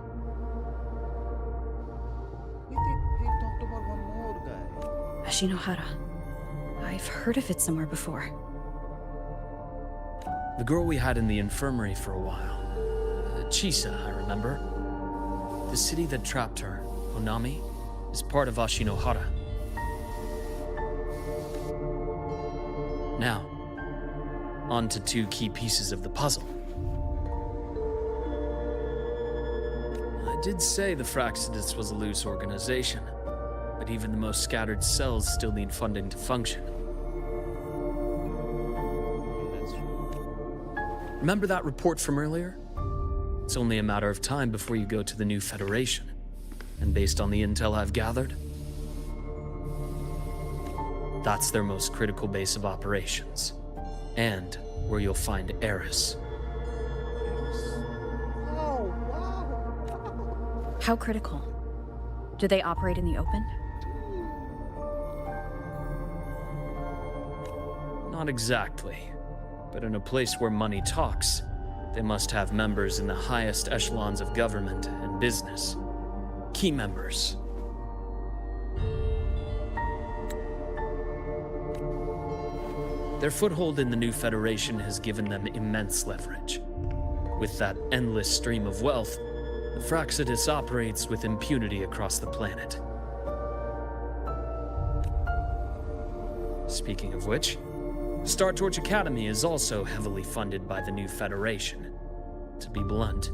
We talked about one more guy. Ashinohara. I've heard of it somewhere before. The girl we had in the infirmary for a while. Chisa, I remember. The city that trapped her, Onami, is part of Ashinohara. Now, on to two key pieces of the puzzle. I did say the Fractsidus was a loose organization, but even the most scattered cells still need funding to function. That's true. Remember that report from earlier? It's only a matter of time before you go to the new Federation. And based on the intel I've gathered, that's their most critical base of operations. And where you'll find Eris. Oh, wow. How critical? Do they operate in the open? Not exactly. But in a place where money talks, they must have members in the highest echelons of government and business. Key members. Their foothold in the new Federation has given them immense leverage. With that endless stream of wealth, the Fractsidus operates with impunity across the planet. Speaking of which, Star Torch Academy is also heavily funded by the new Federation. To be blunt,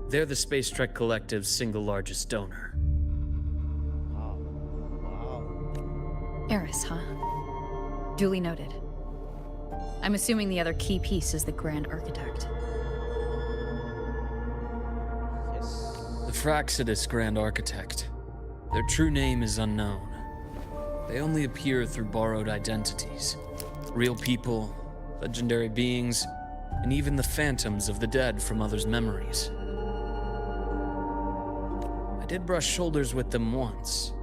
they're the Space Trek Collective's single largest donor. Wow. Wow. Eris, huh? Duly noted. I'm assuming the other key piece is the Grand Architect. Yes. The Fractsidus Grand Architect. Their true name is unknown. They only appear through borrowed identities. Real people, legendary beings, and even the phantoms of the dead from others' memories. I did brush shoulders with them once.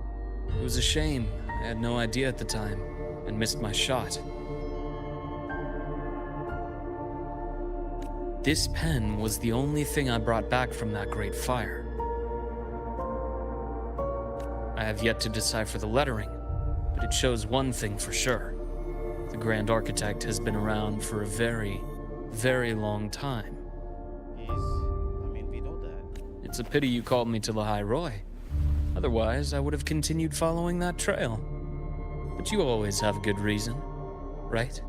It was a shame. I had no idea at the time, and missed my shot. This pen was the only thing I brought back from that great fire. I have yet to decipher the lettering, but it shows one thing for sure. The Grand Architect has been around for a very, very long time. We know that. It's a pity you called me to the High Roy. Otherwise, I would have continued following that trail. But you always have a good reason, right?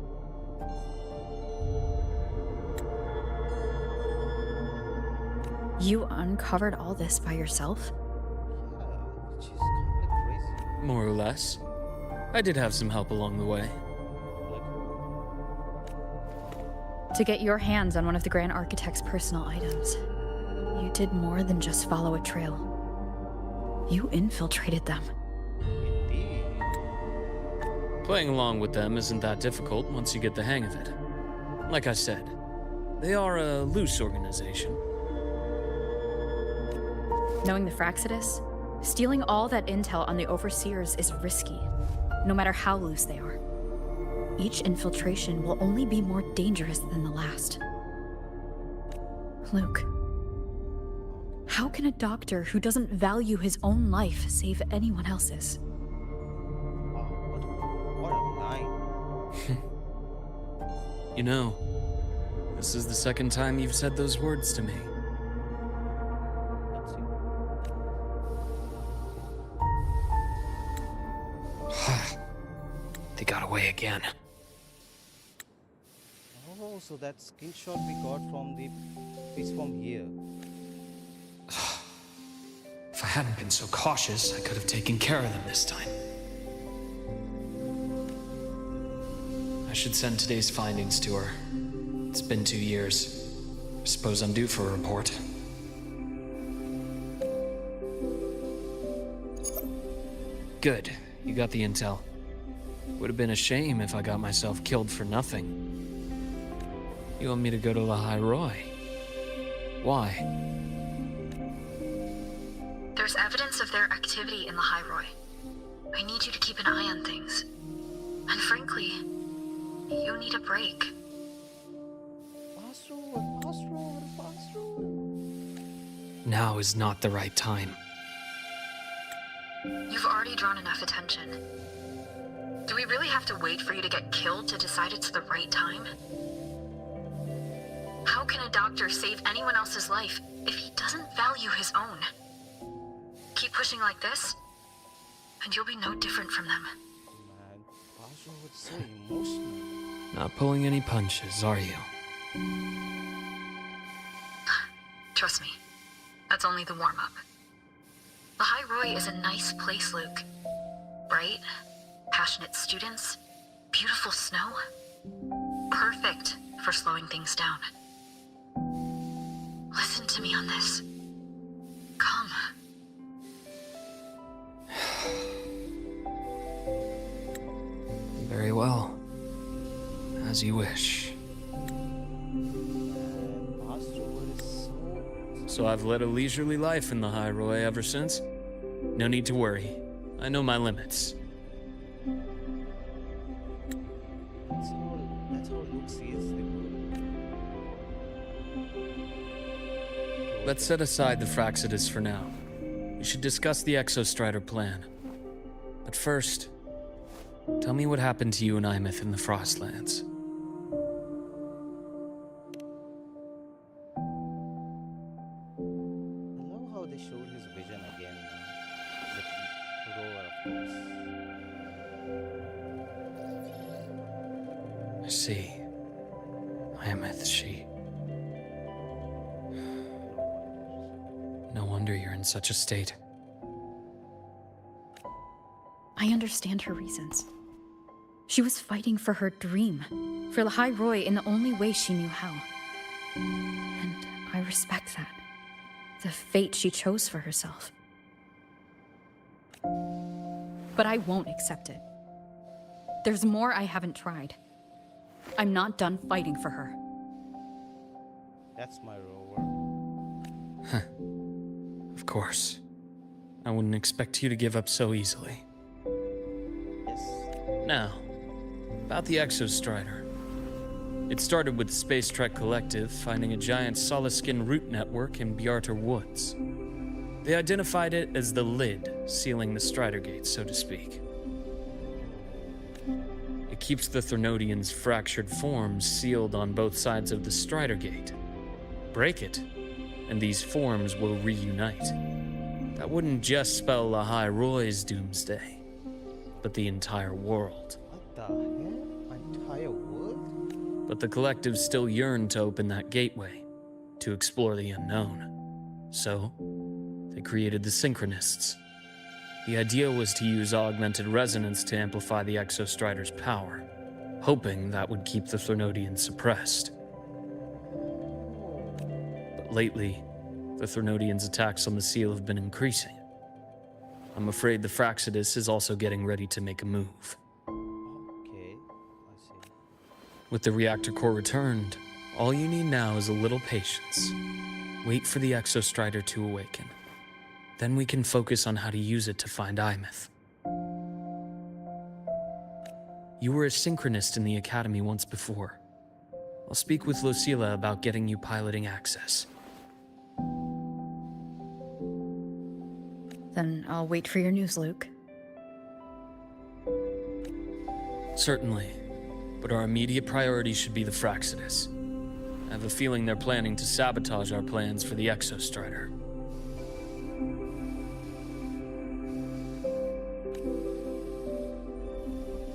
You uncovered all this by yourself? Yeah, she's kind of crazy. More or less. I did have some help along the way. To get your hands on one of the Grand Architect's personal items, you did more than just follow a trail. You infiltrated them. Indeed. Playing along with them isn't that difficult once you get the hang of it. Like I said, they are a loose organization. Knowing the Fractsidus, stealing all that intel on the Overseers is risky, no matter how loose they are. Each infiltration will only be more dangerous than the last. Luke, how can a doctor who doesn't value his own life save anyone else's? Wow, what a line. You know, this is the second time you've said those words to me. Let's see. They got away again. Oh, so that screenshot we got from the is from here. If I hadn't been so cautious, I could have taken care of them this time. I should send today's findings to her. It's been 2 years. I suppose I'm due for a report. Good. You got the intel. Would have been a shame if I got myself killed for nothing. You want me to go to Lahai Roy? Why? There's evidence of their activity in the High Roy. I need you to keep an eye on things. And frankly, you need a break. Pass through. Now is not the right time. You've already drawn enough attention. Do we really have to wait for you to get killed to decide it's the right time? How can a doctor save anyone else's life if he doesn't value his own? Keep pushing like this, and you'll be no different from them. Man, pass through was so emotional. Not pulling any punches, are you? Trust me, that's only the warm-up. The High Roy is a nice place, Luke. Bright, passionate students, beautiful snow. Perfect for slowing things down. Listen to me on this. Come. Very well. As you wish. Pass through is So I've led a leisurely life in the High Roy ever since. No need to worry. I know my limits. that's how Luke sees the world. Let's set aside the Fractsidus for now. We should discuss the Exostrider plan. But first, tell me what happened to you and Imeth in the Frostlands. I love how they showed his vision again. The rover, of course. I see. Imeth, she... No wonder you're in such a state. I understand her reasons. She was fighting for her dream, for the High Roy in the only way she knew how. And I respect that. The fate she chose for herself. But I won't accept it. There's more I haven't tried. I'm not done fighting for her. That's my rover. Of course. I wouldn't expect you to give up so easily. Yes. Now, about the Exostrider. It started with the Space Trek Collective finding a giant solid-skin root network in Bjarter Woods. They identified it as the lid, sealing the Strider Gate, so to speak. It keeps the Threnodians' fractured forms sealed on both sides of the Strider Gate. Break it, and these forms will reunite. That wouldn't just spell Lahai Roy's doomsday, but the entire world. What the hell? Entire world? But the Collective still yearned to open that gateway, to explore the unknown. So, they created the Synchronists. The idea was to use augmented resonance to amplify the Exostrider's power, hoping that would keep the Threnodians suppressed. But lately, the Threnodians' attacks on the seal have been increasing. I'm afraid the Fractsidus is also getting ready to make a move. Okay, I see. With the reactor core returned, all you need now is a little patience. Wait for the Exostrider to awaken. Then we can focus on how to use it to find Imeth. You were a synchronist in the Academy once before. I'll speak with Lucilla about getting you piloting access. Then I'll wait for your news, Luke. Certainly, but our immediate priority should be the Fractsidus. I have a feeling they're planning to sabotage our plans for the Exostrider.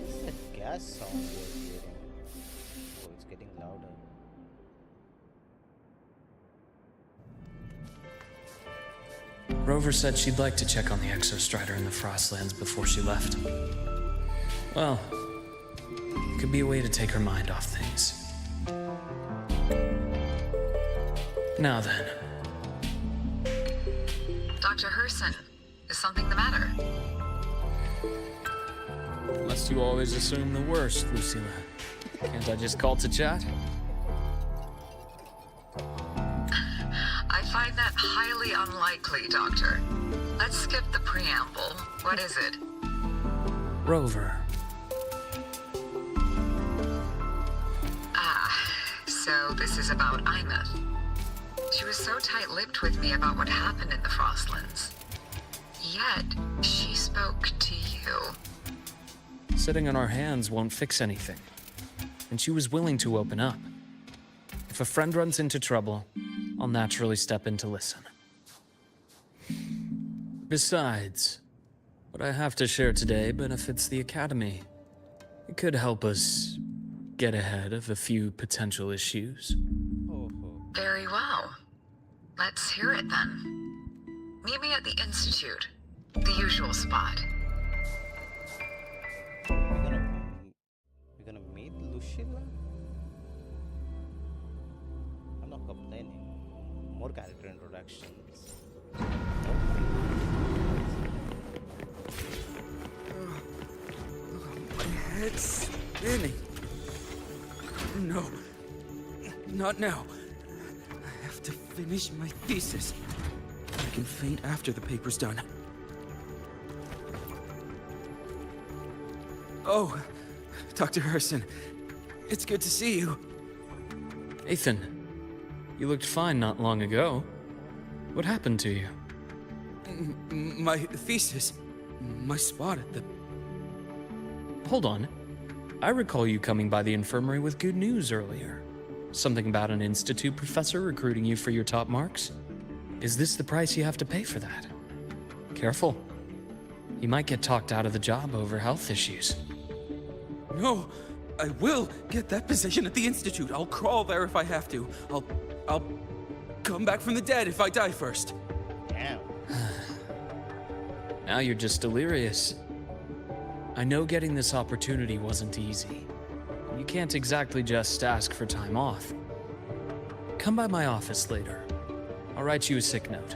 What's that gas sound we're hearing? Oh, it's getting getting louder. Rover said she'd like to check on the Exostrider in the Frostlands before she left. Well, could be a way to take her mind off things. Now then. Dr. Herssen, is something the matter? Unless you always assume the worst, Lucilla. Can't I just call to chat? I find that highly unlikely, Doctor. Let's skip the preamble. What is it? Rover. So this is about Imeth. She was so tight-lipped with me about what happened in the Frostlands. Yet, she spoke to you. Sitting on our hands won't fix anything. And she was willing to open up. If a friend runs into trouble, I'll naturally step in to listen. Besides, what I have to share today benefits the Academy. It could help us get ahead of a few potential issues. Oh, Very well. Let's hear it then. Meet me at the Institute. The usual spot. we're gonna meet Lucilla? I'm not complaining. More character introductions. My head's spinning. No, not now. I have to finish my thesis. I can faint after the paper's done. Oh, Dr. Herssen, it's good to see you. Ethan, you looked fine not long ago. What happened to you? My thesis, my spot at the... Hold on. I recall you coming by the infirmary with good news earlier. Something about an institute professor recruiting you for your top marks? Is this the price you have to pay for that? Careful. You might get talked out of the job over health issues. No, I will get that position at the Institute. I'll crawl there if I have to. I'll come back from the dead if I die first. Damn. Now you're just delirious. I know getting this opportunity wasn't easy. You can't exactly just ask for time off. Come by my office later. I'll write you a sick note.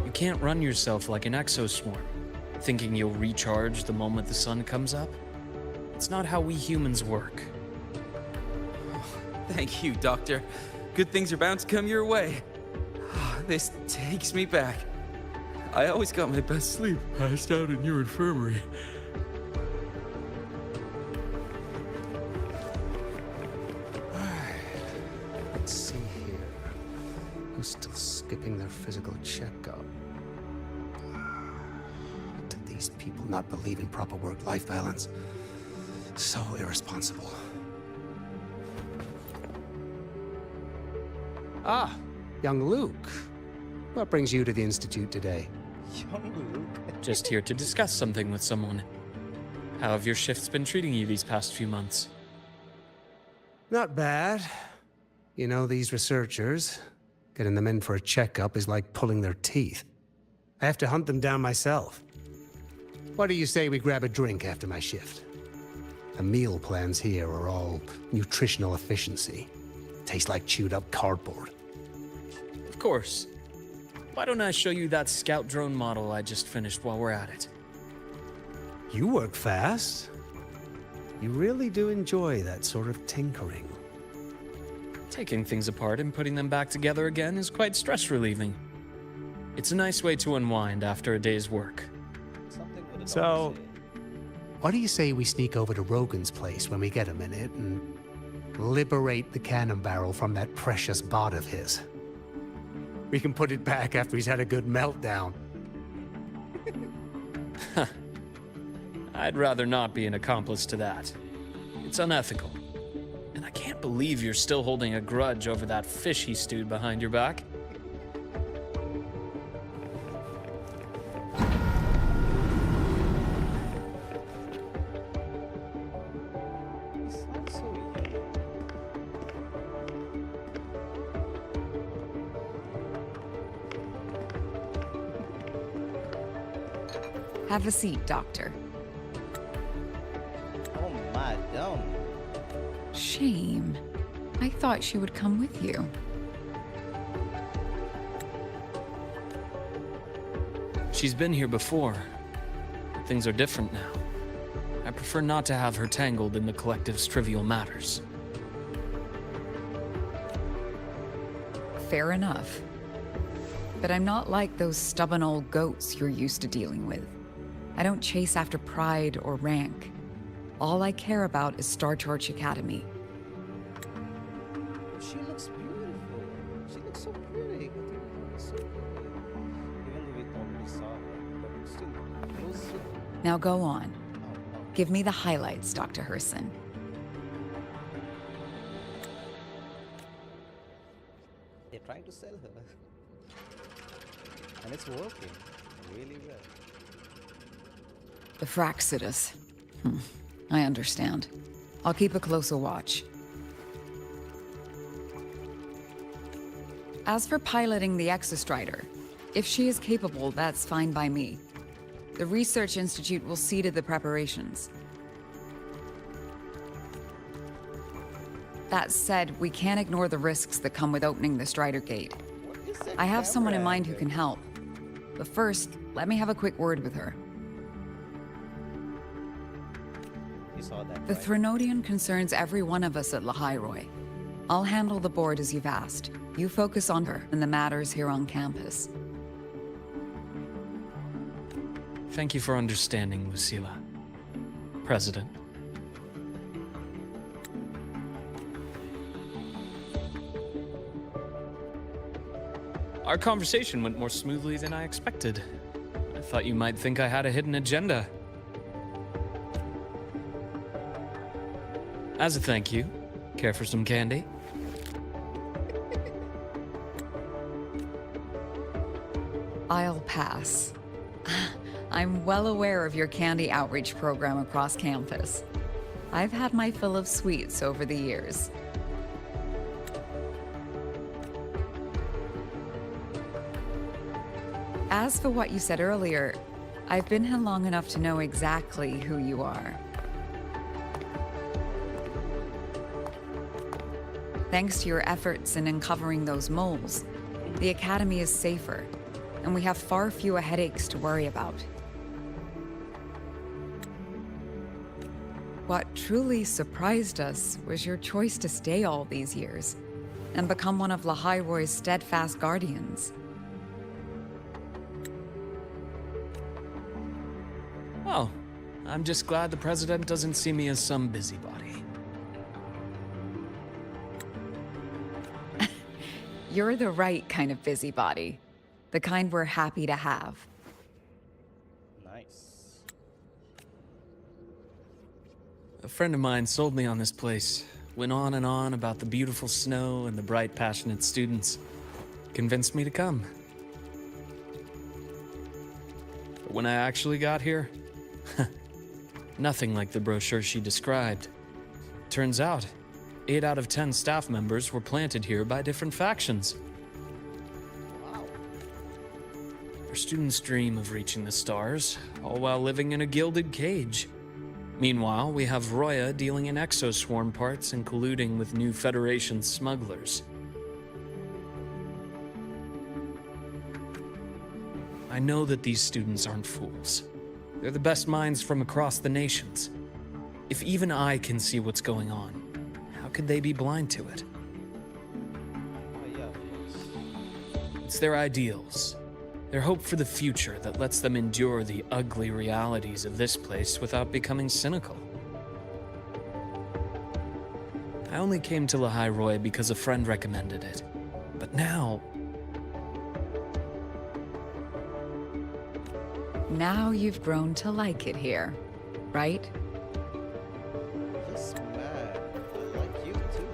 You can't run yourself like an exoswarm, thinking you'll recharge the moment the sun comes up. It's not how we humans work. Thank you, Doctor. Good things are bound to come your way. This takes me back. I always got my best sleep passed out in your infirmary. Let's see here. Who's still skipping their physical checkup? Did these people not believe in proper work-life balance? So irresponsible. Ah, young Luke. What brings you to the Institute today? Young Luke. Just here to discuss something with someone. How have your shifts been treating you these past few months? Not bad. You know, these researchers, getting them in for a checkup is like pulling their teeth. I have to hunt them down myself. What do you say we grab a drink after my shift? The meal plans here are all nutritional efficiency. Taste like chewed up cardboard. Of course. Why don't I show you that scout drone model I just finished while we're at it? You work fast. You really do enjoy that sort of tinkering. Taking things apart and putting them back together again is quite stress-relieving. It's a nice way to unwind after a day's work. Something with a So- dog say. What do you say we sneak over to Rogan's place when we get a minute and liberate the cannon barrel from that precious bot of his? We can put it back after he's had a good meltdown. I'd rather not be an accomplice to that. It's unethical. And I can't believe you're still holding a grudge over that fish he stewed behind your back. He's not so young. Have a seat, Doctor. Oh, madam. Shame. I thought she would come with you. She's been here before. Things are different now. I prefer not to have her tangled in the collective's trivial matters. Fair enough. But I'm not like those stubborn old goats you're used to dealing with. I don't chase after pride or rank. All I care about is Star Torch Academy. She looks beautiful. She looks so pretty. So pretty. Even though we already saw her, but still, those. Now go on. Oh. Give me the highlights, Dr. Herssen. They're trying to sell her, and it's working really well. The Fractsidus. I understand. I'll keep a closer watch. As for piloting the Exostrider, if she is capable, that's fine by me. The Research Institute will see to the preparations. That said, we can't ignore the risks that come with opening the Strider Gate. I have someone in mind who can help. But first, let me have a quick word with her. You saw that, The right? Threnodian concerns every one of us at Lahairoi. I'll handle the board as you've asked. You focus on her and the matters here on campus. Thank you for understanding, Lucilla. President. Our conversation went more smoothly than I expected. I thought you might think I had a hidden agenda. As a thank you, care for some candy? I'll pass. I'm well aware of your candy outreach program across campus. I've had my fill of sweets over the years. As for what you said earlier, I've been here long enough to know exactly who you are. Thanks to your efforts in uncovering those moles, the Academy is safer, and we have far fewer headaches to worry about. What truly surprised us was your choice to stay all these years and become one of Lahairoi's steadfast guardians. Well, I'm just glad the president doesn't see me as some busybody. You're the right kind of busybody. The kind we're happy to have. Nice. A friend of mine sold me on this place. Went on and on about the beautiful snow and the bright, passionate students. Convinced me to come. But when I actually got here, nothing like the brochure she described. Turns out, 8 out of 10 staff members were planted here by different factions. Wow. Our students dream of reaching the stars, all while living in a gilded cage. Meanwhile, we have Roya dealing in exoswarm parts and colluding with new Federation smugglers. I know that these students aren't fools. They're the best minds from across the nations. If even I can see what's going on, how could they be blind to it? Oh, yeah, of course. It's their ideals, their hope for the future that lets them endure the ugly realities of this place without becoming cynical. I only came to Lahairoi because a friend recommended it. But now... Now you've grown to like it here, right? Yes, man. I like you too.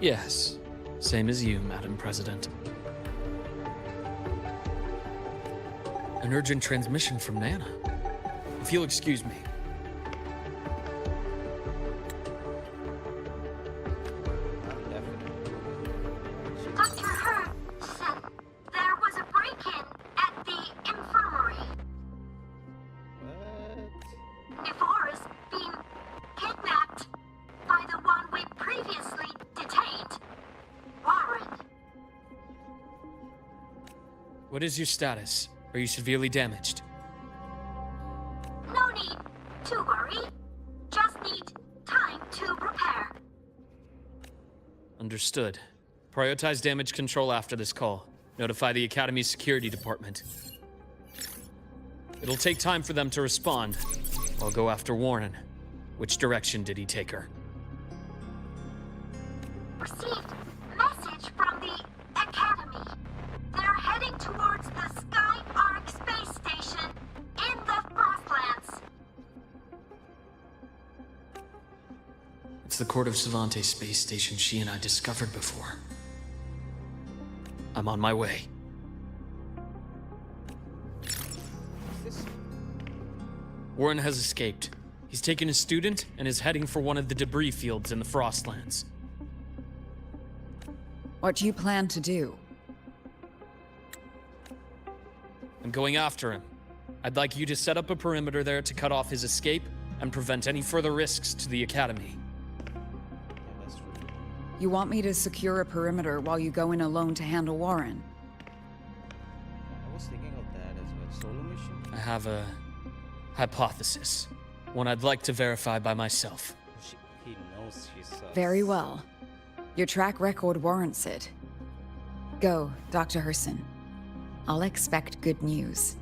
Yes, same as you, Madam President. An urgent transmission from Nana. If you'll excuse me. Dr. Herssen, there was a What is your status? Are you severely damaged? No need to worry. Just need time to prepare. Understood. Prioritize damage control after this call. Notify the Academy's security department. It'll take time for them to respond. I'll go after Warren. Which direction did he take her? Received message from the Academy. They're heading towards the Sky Arc space station in the Frostlands. It's the Court of Savante space station she and I discovered before. I'm on my way. Warren has escaped. He's taken a student and is heading for one of the debris fields in the Frostlands. What do you plan to do? I'm going after him. I'd like you to set up a perimeter there to cut off his escape and prevent any further risks to the Academy. You want me to secure a perimeter while you go in alone to handle Warren? I was thinking of that as well. Solo mission? I have a hypothesis. One I'd like to verify by myself. He knows she sucks. Very well. Your track record warrants it. Go, Dr. Herssen. I'll expect good news.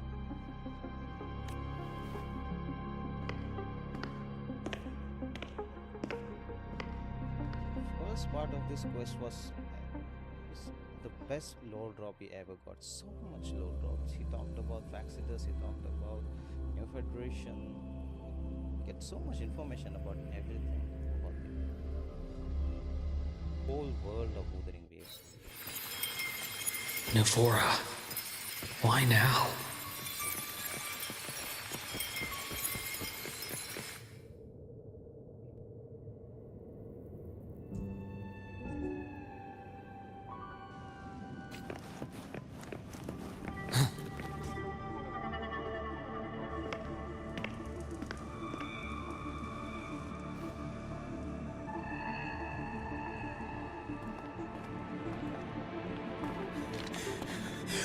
First part of this quest was the best lore drop he ever got. So much lore drops. He talked about Fractsidus, he talked about New Federation. Get so much information about everything, about the whole world of WutheringWaves. Navora. Why now?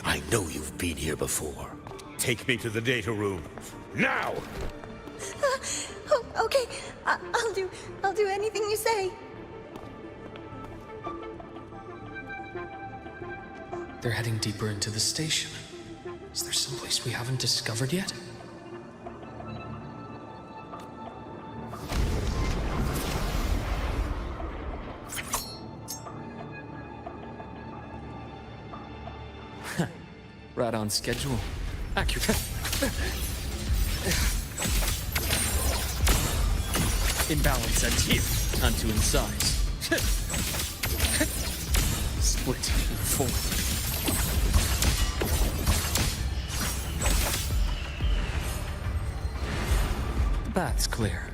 I know you've been here before. Take me to the data room. Now! Okay, I'll do anything you say. They're heading deeper into the station. Is there someplace we haven't discovered yet? Right on schedule. Accurate. Imbalance ends here. Time to incise. Split and fold. The bath's clear.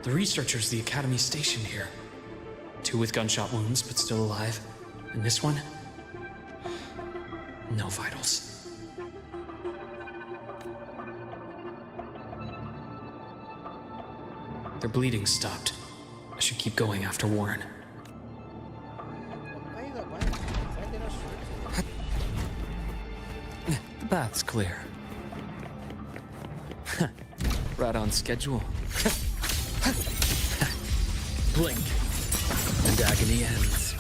The researchers the Academy stationed here. 2 with gunshot wounds, but still alive. And this one? No vitals. Their bleeding stopped. I should keep going after Warren. The bath's clear. Right on schedule. Blink, and agony ends.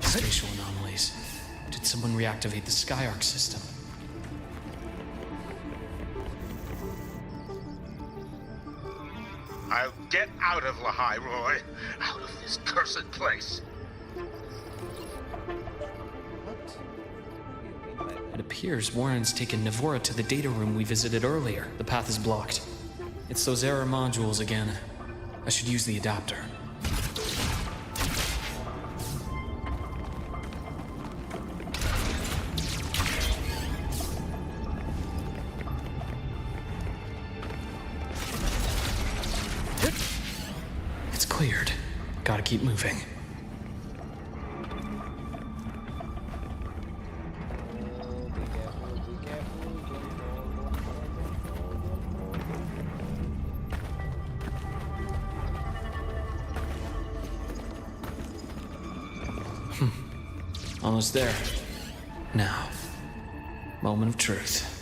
Spatial anomalies. Did someone reactivate the Sky Arc system? I'll get out of Lahai, Roy. Out of this cursed place. It appears Warren's taken Navora to the data room we visited earlier. The path is blocked. It's those error modules again. I should use the adapter. Gotta keep moving. Almost there. Now, moment of truth.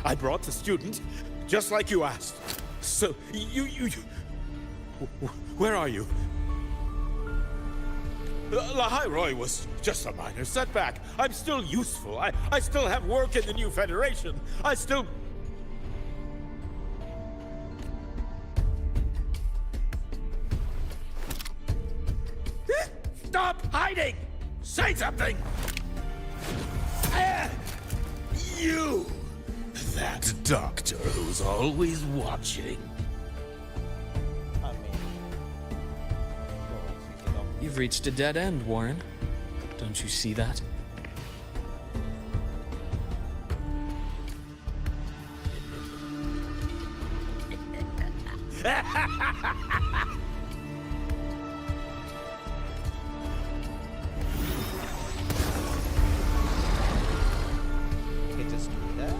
I brought the student, just like you asked. So, where are you? Lahairoi was just a minor setback. I'm still useful. I still have work in the new Federation. I still... Stop hiding! Say something! You! That doctor who's always watching. I mean, You've reached a dead end, Warren. Don't you see that? he just did that.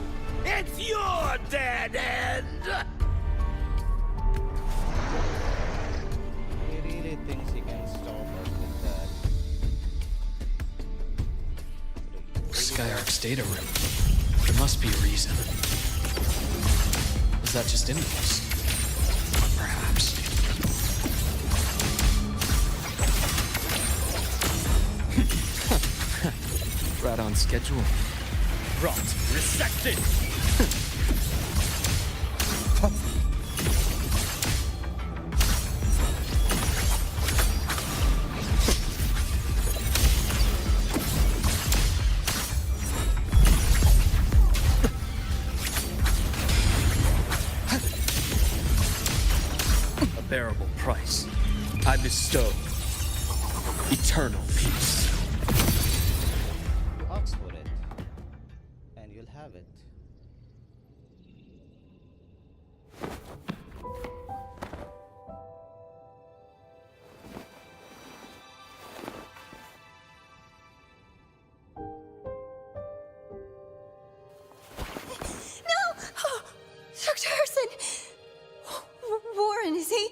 It's your dead end! He really thinks he can stop us with that. Skyark's data room. There must be a reason. Was that just impulse? Perhaps. Right on schedule. Rot, resected! A bearable price. I bestow eternal peace. You ask for it, and you'll have it. No! Oh, Dr. Herssen! Warren, is he?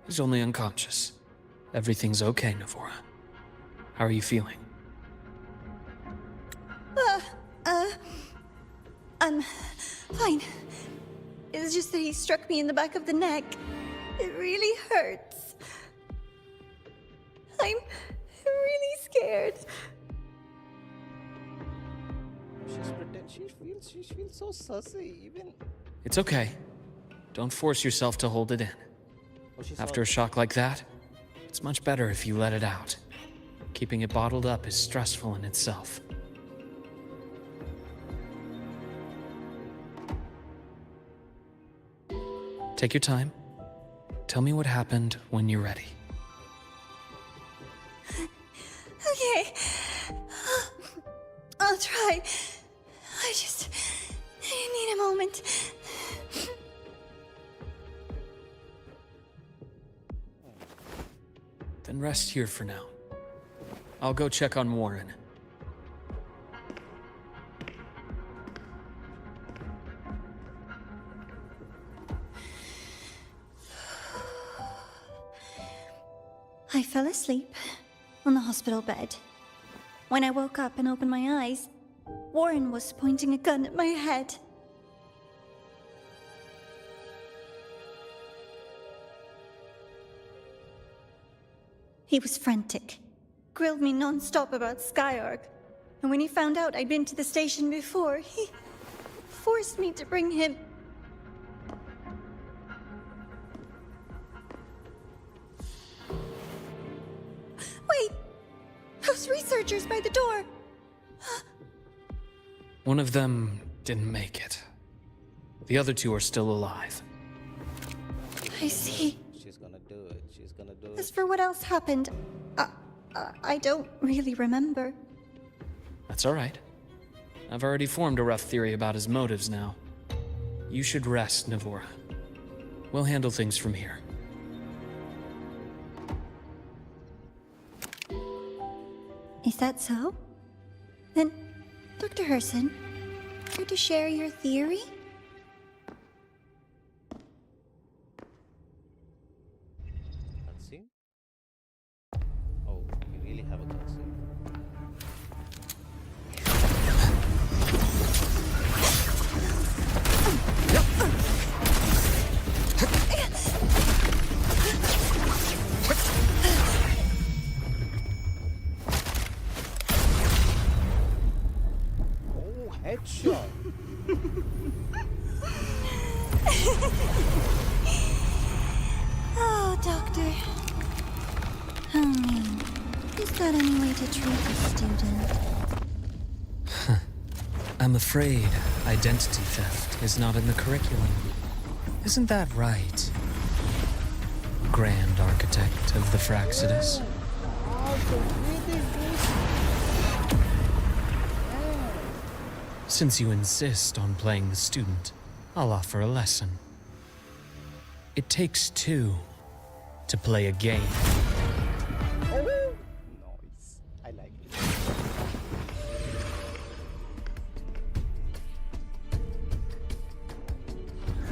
He's only unconscious. Everything's okay, Navora. How are you feeling? I'm fine. It's just that he struck me in the back of the neck. It really hurts. I'm really scared. She feels so sussy, even. It's okay. Don't force yourself to hold it in. After a shock like that, it's much better if you let it out. Keeping it bottled up is stressful in itself. Take your time. Tell me what happened when you're ready. Okay. I'll try. I need a moment. Then rest here for now. I'll go check on Warren. I fell asleep on the hospital bed. When I woke up and opened my eyes, Warren was pointing a gun at my head. He was frantic, grilled me non-stop about Skyark, and when he found out I'd been to the station before, he forced me to bring him. Wait! Those researchers by the door! One of them didn't make it. The other two are still alive. I see. She's gonna do it. She's gonna do As it. for what else happened, I don't really remember. That's all right. I've already formed a rough theory about his motives now. You should rest, Navora. We'll handle things from here. Is that so? Then, Dr. Herssen, care to share your theory? Cutscene? Oh, we really have a cutscene. Oh, headshot. Oh, Doctor. How mean. Is that any way to treat a student? I'm afraid identity theft is not in the curriculum. Isn't that right, Grand Architect of the Fractsidus? Since you insist on playing the student, I'll offer a lesson. It takes two to play a game. Nice. I like it.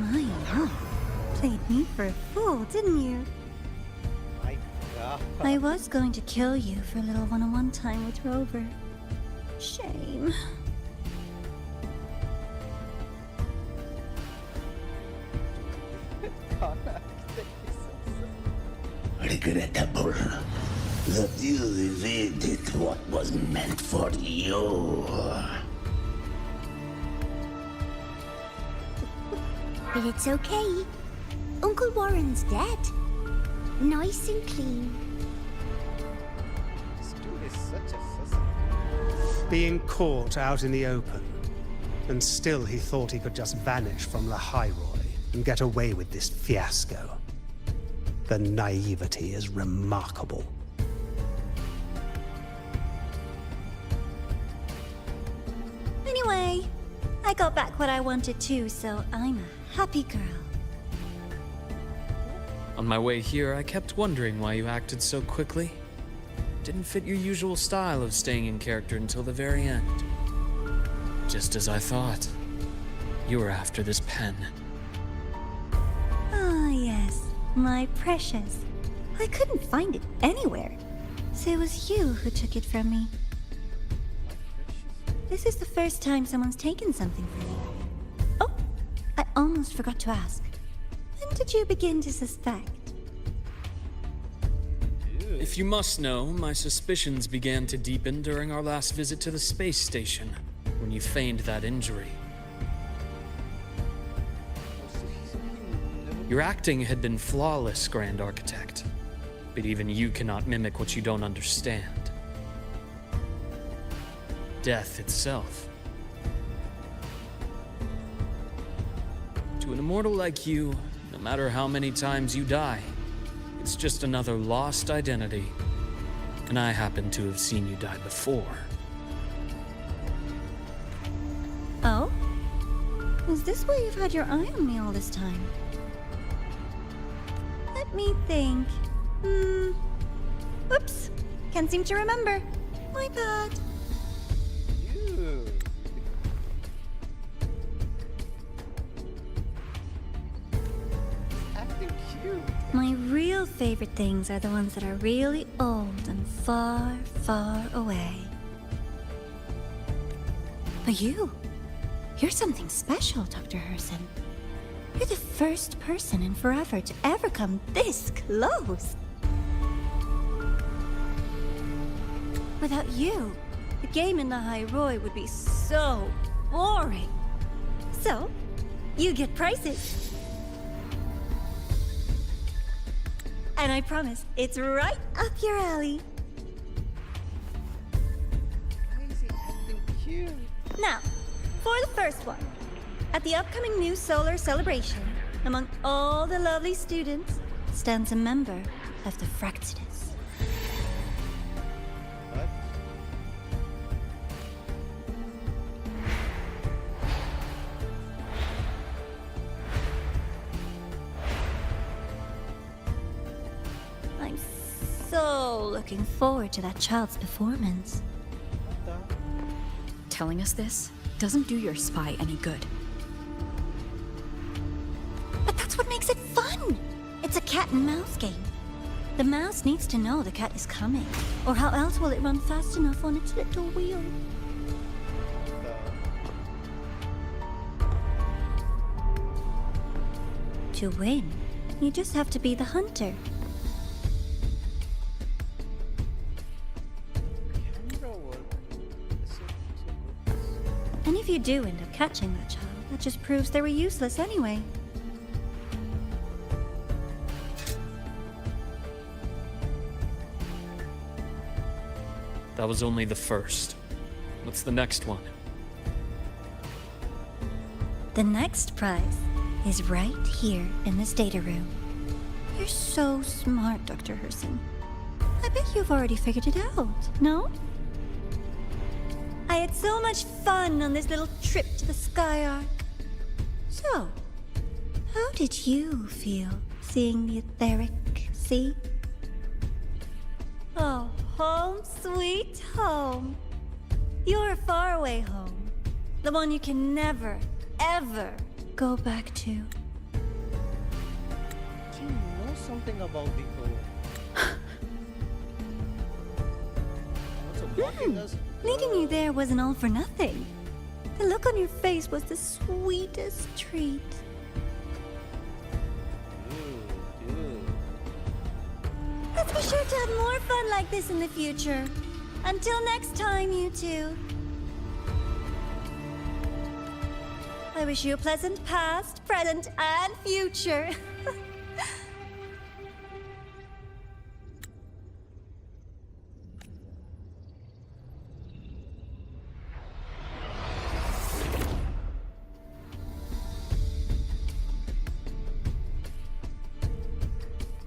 My God. Played me for a fool, didn't you? My God. I was going to kill you for a little one-on-one time with Rover. Shame. Regrettable that you evaded what was meant for you. But it's okay. Uncle Warren's dead. Nice and clean. This dude is such a sissy. Being caught out in the open, and still he thought he could just vanish from La Hyrule and get away with this fiasco. The naivety is remarkable. Anyway, I got back what I wanted too, so I'm a happy girl. On my way here, I kept wondering why you acted so quickly. Didn't fit your usual style of staying in character until the very end. Just as I thought. You were after this pen. Ah, yes, my precious. I couldn't find it anywhere, so it was you who took it from me. This is the first time someone's taken something from me. Oh, I almost forgot to ask. When did you begin to suspect? If you must know, my suspicions began to deepen during our last visit to the space station, when you feigned that injury. Your acting had been flawless, Grand Architect, but even you cannot mimic what you don't understand. Death itself. To an immortal like you, no matter how many times you die, it's just another lost identity. And I happen to have seen you die before. Oh? Is this why you've had your eye on me all this time? Let me think. Oops. Can't seem to remember. My bad. Acting cute. My real favorite things are the ones that are really old and far, far away. But you're something special, Dr. Herssen. You're the first person in forever to ever come this close. Without you, the game in the Hyrule would be so boring. So, you get prizes. And I promise, it's right up your alley. Why is he acting cute? Now, for the first one. At the upcoming new solar celebration, among all the lovely students, stands a member of the Fractsidus. What? I'm so looking forward to that child's performance. What the? Telling us this doesn't do your spy any good. But that's what makes it fun! It's a cat and mouse game. The mouse needs to know the cat is coming, or how else will it run fast enough on its little wheel? To win, you just have to be the hunter. Camera work. It's so good. And if you do end up catching that child, that just proves they were useless anyway. That was only the first. What's the next one? The next prize is right here in this data room. You're so smart, Dr. Herssen. I bet you've already figured it out, no? I had so much fun on this little trip to the Sky Arc. So, how did you feel seeing the etheric sea? Oh, home sweet home. Your faraway home. The one you can never, ever go back to. Do you know something about the whole? Also, blocking us? Leading you there wasn't all for nothing. The look on your face was the sweetest treat. Dude. Let's be sure to have more fun like this in the future. Until next time, you two. I wish you a pleasant past, present, and future.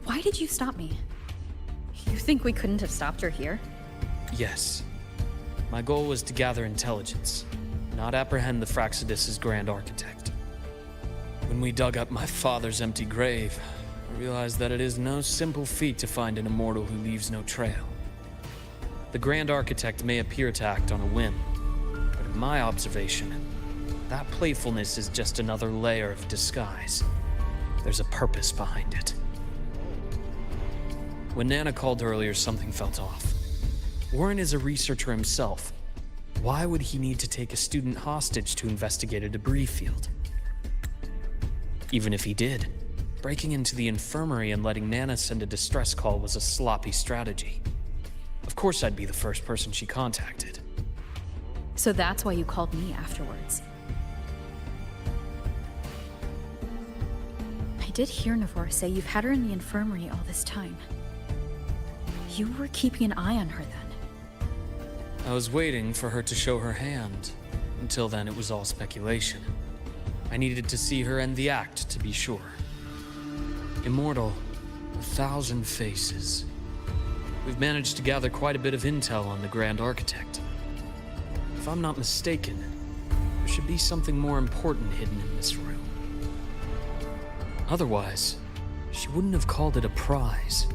Why did you stop me? You think we couldn't have stopped her here? Yes. My goal was to gather intelligence, not apprehend the Fractsidus' Grand Architect. When we dug up my father's empty grave, I realized that it is no simple feat to find an immortal who leaves no trail. The Grand Architect may appear to act on a whim, but in my observation, that playfulness is just another layer of disguise. There's a purpose behind it. When Nana called earlier, something felt off. Warren is a researcher himself. Why would he need to take a student hostage to investigate a debris field? Even if he did, breaking into the infirmary and letting Nana send a distress call was a sloppy strategy. Of course I'd be the first person she contacted. So that's why you called me afterwards. I did hear Navor say you've had her in the infirmary all this time. You were keeping an eye on her then. I was waiting for her to show her hand. Until then, it was all speculation. I needed to see her end the act to be sure. Immortal, 1,000 faces. We've managed to gather quite a bit of intel on the Grand Architect. If I'm not mistaken, there should be something more important hidden in this room. Otherwise, she wouldn't have called it a prize.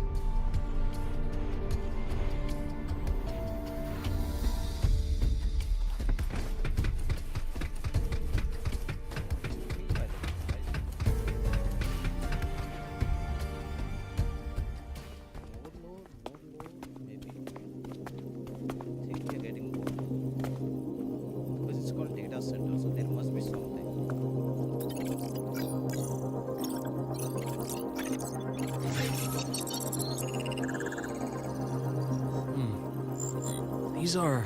These are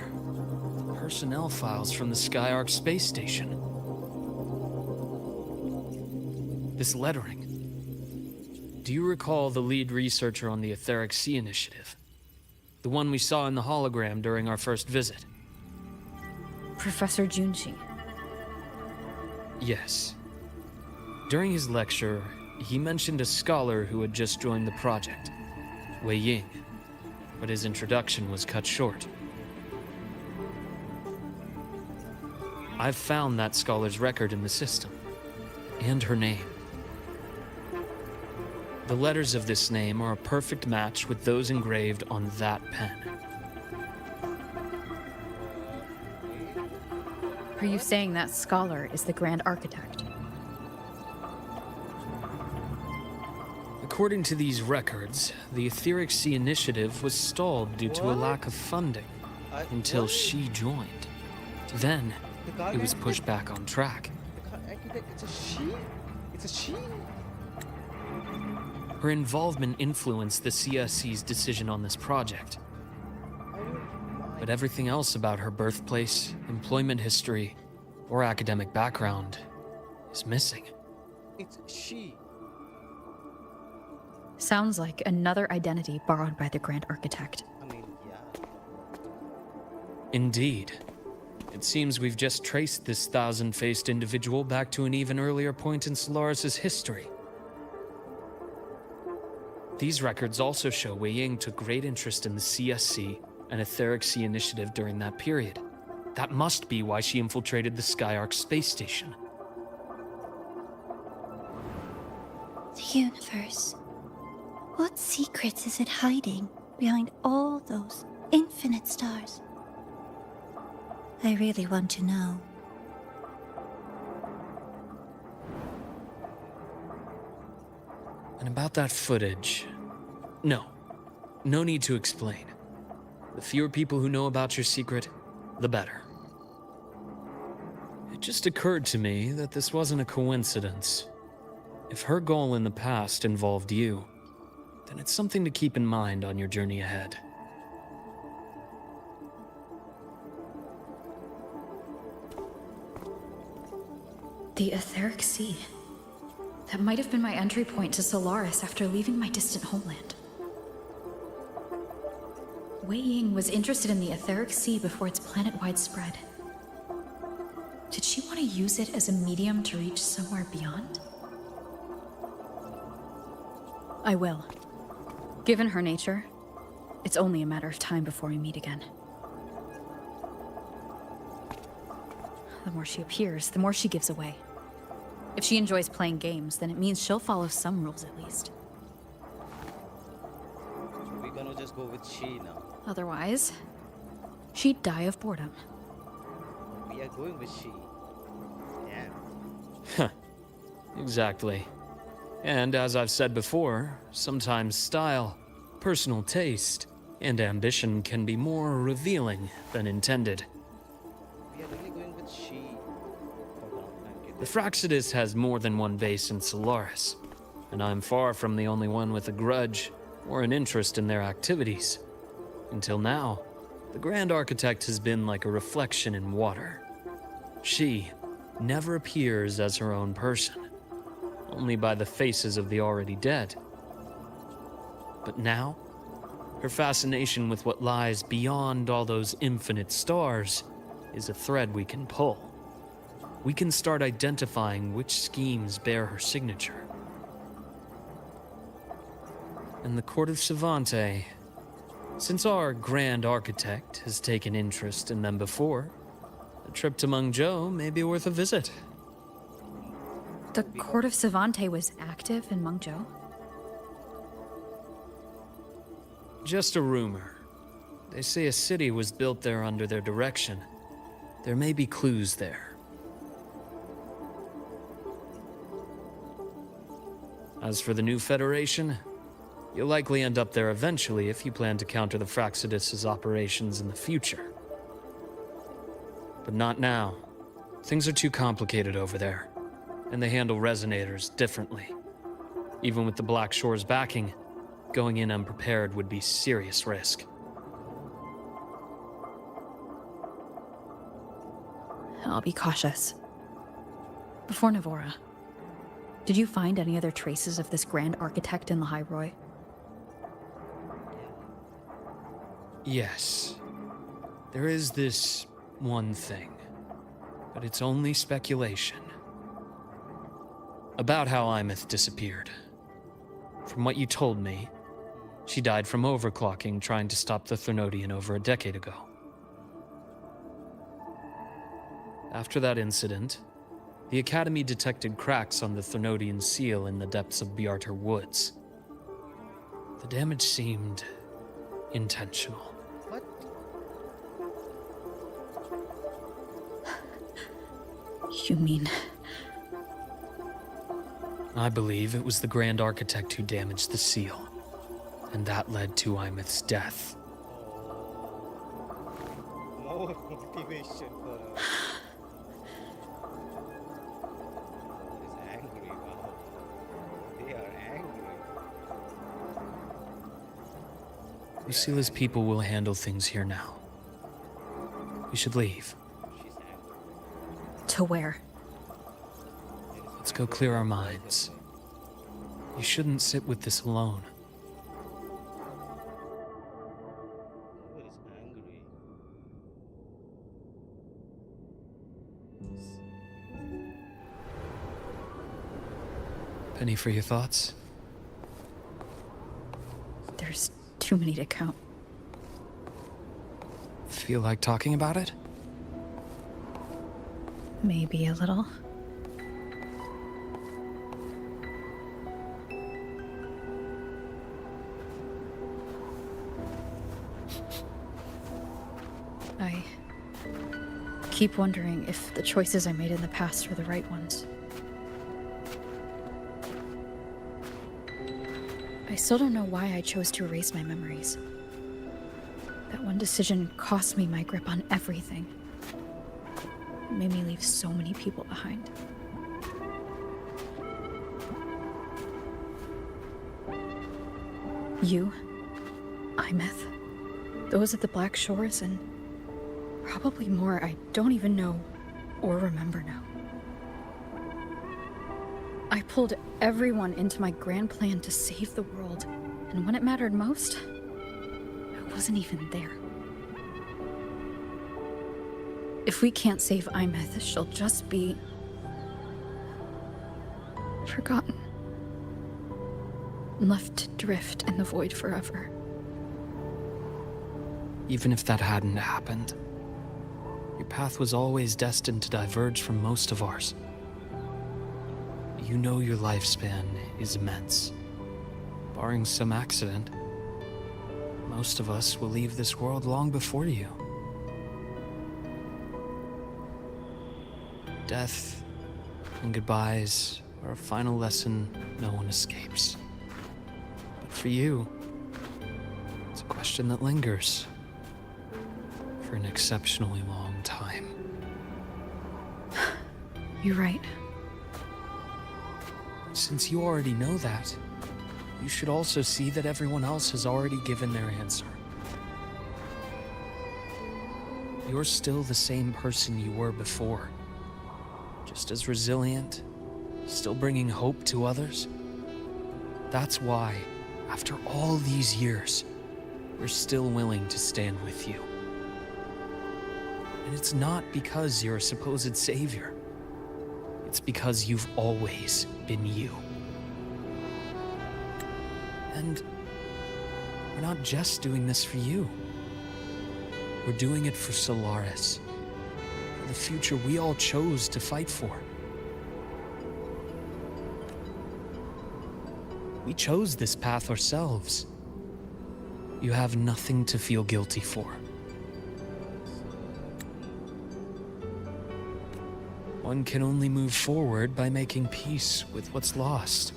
personnel files from the Skyark space station. This lettering. Do you recall the lead researcher on the Etheric Sea Initiative? The one we saw in the hologram during our first visit? Professor Junshi. Yes. During his lecture, he mentioned a scholar who had just joined the project, Wei Ying, but his introduction was cut short. I've found that scholar's record in the system, and her name. The letters of this name are a perfect match with those engraved on that pen. Are you saying that scholar is the Grand Architect? According to these records, the Etheric Sea initiative was stalled due to a lack of funding until she joined. Then, it was pushed back on track. It's a she? It's a she? Her involvement influenced the CSC's decision on this project. But everything else about her birthplace, employment history, or academic background is missing. It's she. Sounds like another identity borrowed by the Grand Architect. I mean, yeah. Indeed. It seems we've just traced this thousand-faced individual back to an even earlier point in Solaris' history. These records also show Wei Ying took great interest in the CSC and Etheric Sea initiative during that period. That must be why she infiltrated the Skyark space station. The universe. What secrets is it hiding behind all those infinite stars? I really want to know. And about that footage... No need to explain. The fewer people who know about your secret, the better. It just occurred to me that this wasn't a coincidence. If her goal in the past involved you, then it's something to keep in mind on your journey ahead. The Etheric Sea. That might have been my entry point to Solaris after leaving my distant homeland. Wei Ying was interested in the Etheric Sea before its planet-wide spread. Did she want to use it as a medium to reach somewhere beyond? I will. Given her nature, it's only a matter of time before we meet again. The more she appears, the more she gives away. If she enjoys playing games, then it means she'll follow some rules at least. We're gonna just go with she now. Otherwise, she'd die of boredom. We are going with she. Huh. Exactly. And as I've said before, sometimes style, personal taste, and ambition can be more revealing than intended. We are really going with she. The Fractsidus has more than one base in Solaris, and I'm far from the only one with a grudge or an interest in their activities. Until now, the Grand Architect has been like a reflection in water. She never appears as her own person, only by the faces of the already dead. But now, her fascination with what lies beyond all those infinite stars is a thread we can pull. We can start identifying which schemes bear her signature. And the Court of Savante, since our Grand Architect has taken interest in them before, a trip to Mengzhou may be worth a visit. The Court of Savante was active in Mengzhou? Just a rumor. They say a city was built there under their direction. There may be clues there. As for the new Federation, you'll likely end up there eventually if you plan to counter the Fractsidus' operations in the future. But not now. Things are too complicated over there, and they handle resonators differently. Even with the Black Shore's backing, going in unprepared would be serious risk. I'll be cautious. Before Navora, did you find any other traces of this Grand Architect in the High Roy? Yes. There is this one thing, but it's only speculation. About how Imeth disappeared. From what you told me, she died from overclocking trying to stop the Threnodian over a decade ago. After that incident, the Academy detected cracks on the Threnodian seal in the depths of Bjartar Woods. The damage seemed intentional. What? You mean... I believe it was the Grand Architect who damaged the seal, and that led to Imeth's death. More motivation for her. He's angry, wow. They are angry. Lucila's people will handle things here now. We should leave. She's angry. To where? Let's go clear our minds. You shouldn't sit with this alone. Nobody's angry. Penny for your thoughts? There's too many to count. Feel like talking about it? Maybe a little. I keep wondering if the choices I made in the past were the right ones. I still don't know why I chose to erase my memories. That one decision cost me my grip on everything. It made me leave so many people behind. You, Imeth, those at the Black Shores, and probably more I don't even know or remember now. I pulled everyone into my grand plan to save the world, and when it mattered most, I wasn't even there. If we can't save Imeth, she'll just be... forgotten. Left to drift in the void forever. Even if that hadn't happened, your path was always destined to diverge from most of ours. You know your lifespan is immense. Barring some accident, most of us will leave this world long before you. Death and goodbyes are a final lesson no one escapes. But for you, it's a question that lingers for an exceptionally long time. You're right. Since you already know that, you should also see that everyone else has already given their answer. You're still the same person you were before. Just as resilient, still bringing hope to others. That's why, after all these years, we're still willing to stand with you. And it's not because you're a supposed savior. It's because you've always been you. And we're not just doing this for you. We're doing it for Solaris. For the future we all chose to fight for. We chose this path ourselves. You have nothing to feel guilty for. One can only move forward by making peace with what's lost.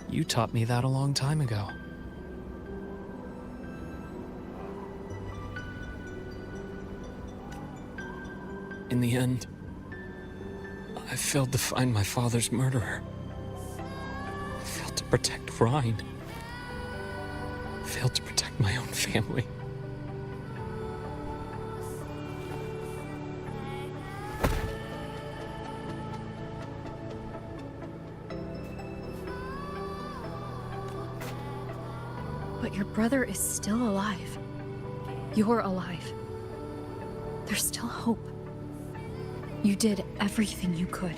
You taught me that a long time ago. In the end, I failed to find my father's murderer. I failed to protect Rhine. I failed to protect my own family. But your brother is still alive. You're alive. There's still hope. You did everything you could.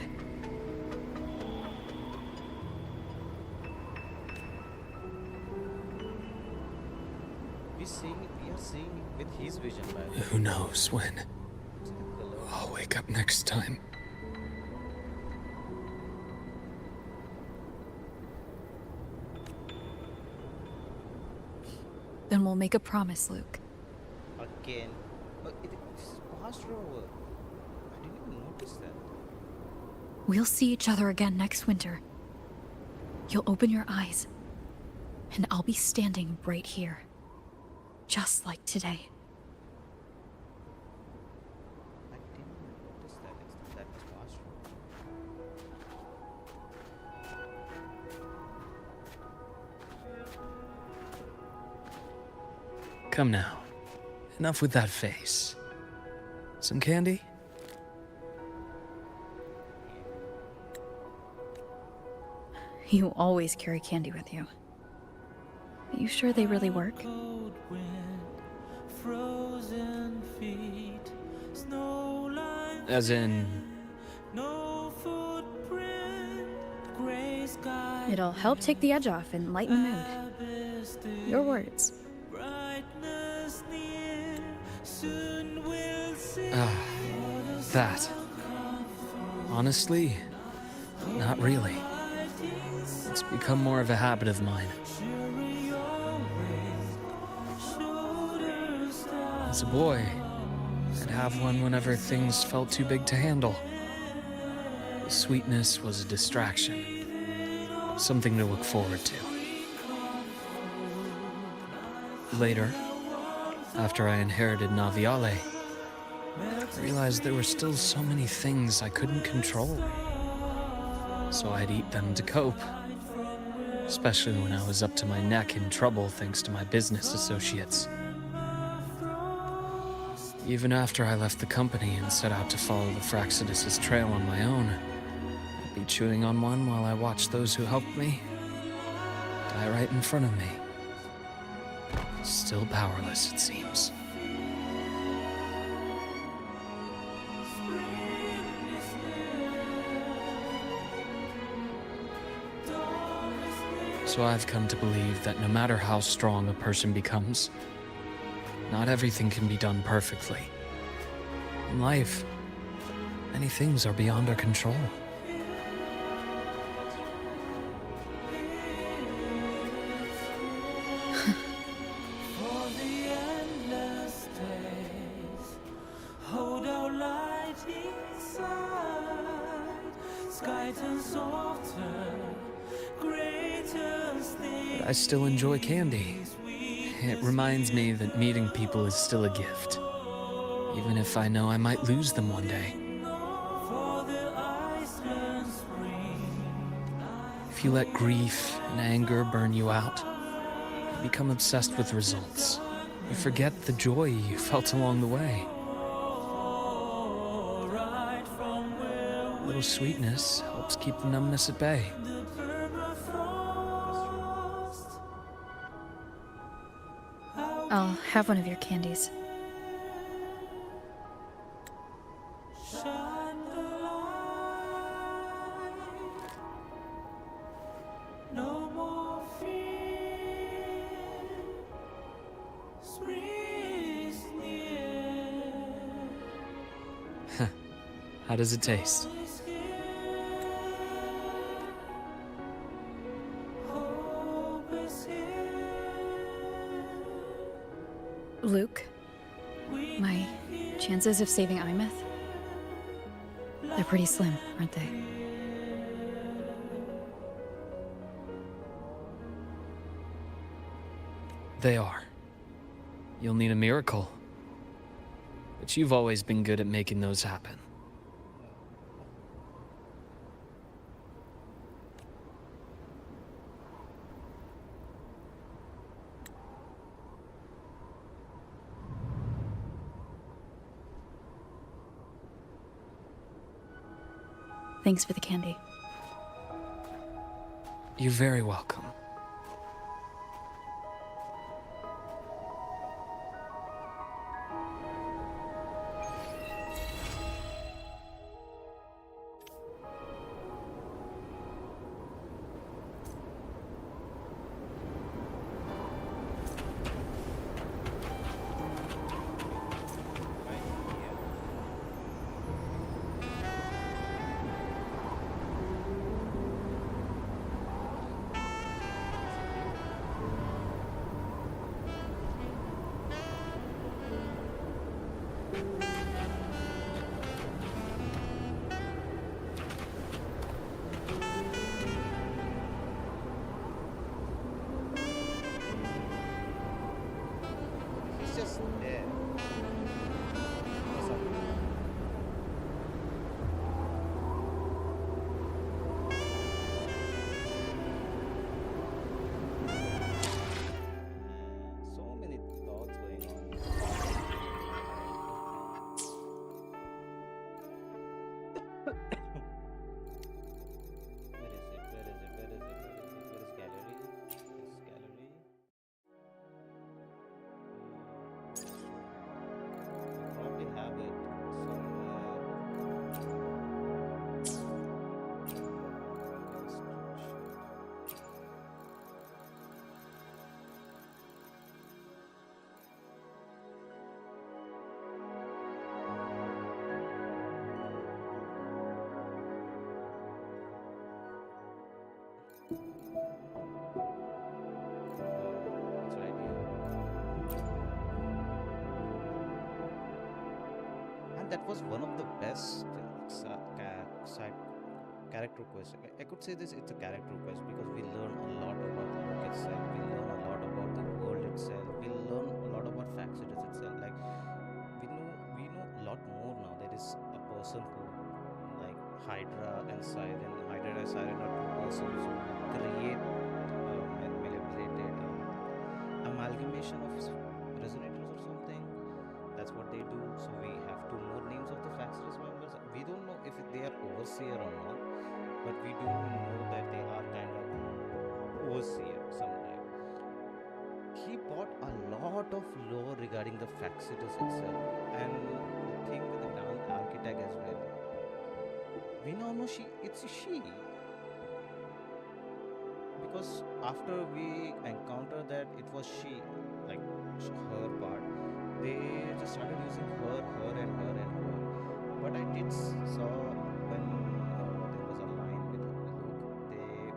his vision, man. Who knows when I'll wake up next time. Then we'll make a promise, Luke. Again. This is past over. I didn't even notice that. We'll see each other again next winter. You'll open your eyes, and I'll be standing right here. Just like today. I didn't even notice that. It's that much past over. Come now. Enough with that face. Some candy? You always carry candy with you. Are you sure they really work? As in, It'll help take the edge off and lighten the mood. Your words. that. Honestly, not really. It's become more of a habit of mine. As a boy, I'd have one whenever things felt too big to handle. The sweetness was a distraction, something to look forward to. Later, after I inherited Naviale, I realized there were still so many things I couldn't control. So I'd eat them to cope, especially when I was up to my neck in trouble thanks to my business associates. Even after I left the company and set out to follow the Fractsidus' trail on my own, I'd be chewing on one while I watched those who helped me die right in front of me. Still powerless, it seems. So I've come to believe that no matter how strong a person becomes, not everything can be done perfectly. In life, many things are beyond our control. But I still enjoy candy. It reminds me that meeting people is still a gift, even if I know I might lose them one day. If you let grief and anger burn you out, you become obsessed with results. You forget the joy you felt along the way. A little sweetness helps keep the numbness at bay. I'll have one of your candies. How does it taste? Luke, my chances of saving Imeth? They're pretty slim, aren't they? They are. You'll need a miracle. But you've always been good at making those happen. Thanks for the candy. You're very welcome. Where is it? Where is it? Where is it? Where is it? Where is gallery? Where is gallery? We probably have it it's right here. And that was one of the best character quests. I could say this, it's a character quest because we learn a lot about the book itself. We learn a lot about the world itself. We learn a lot about Fractsidus itself. Like we know a lot more now. There is a person who, like Hydra and Siren. Hydra and Siren are two persons who create manipulated amalgamation of resonators or something. That's what they do. So we have two more names of the Fractsidus members. We don't know if they are overseer or not, but we do know that they are kind of overseer sometime. He bought a lot of lore regarding the Fractsidus itself, and the thing with the Grand Architect as well. We now know it's a she. Because after we encountered that it was she, like her part, they just started using her, and her, and her. But I did saw when there was a line with Luke, they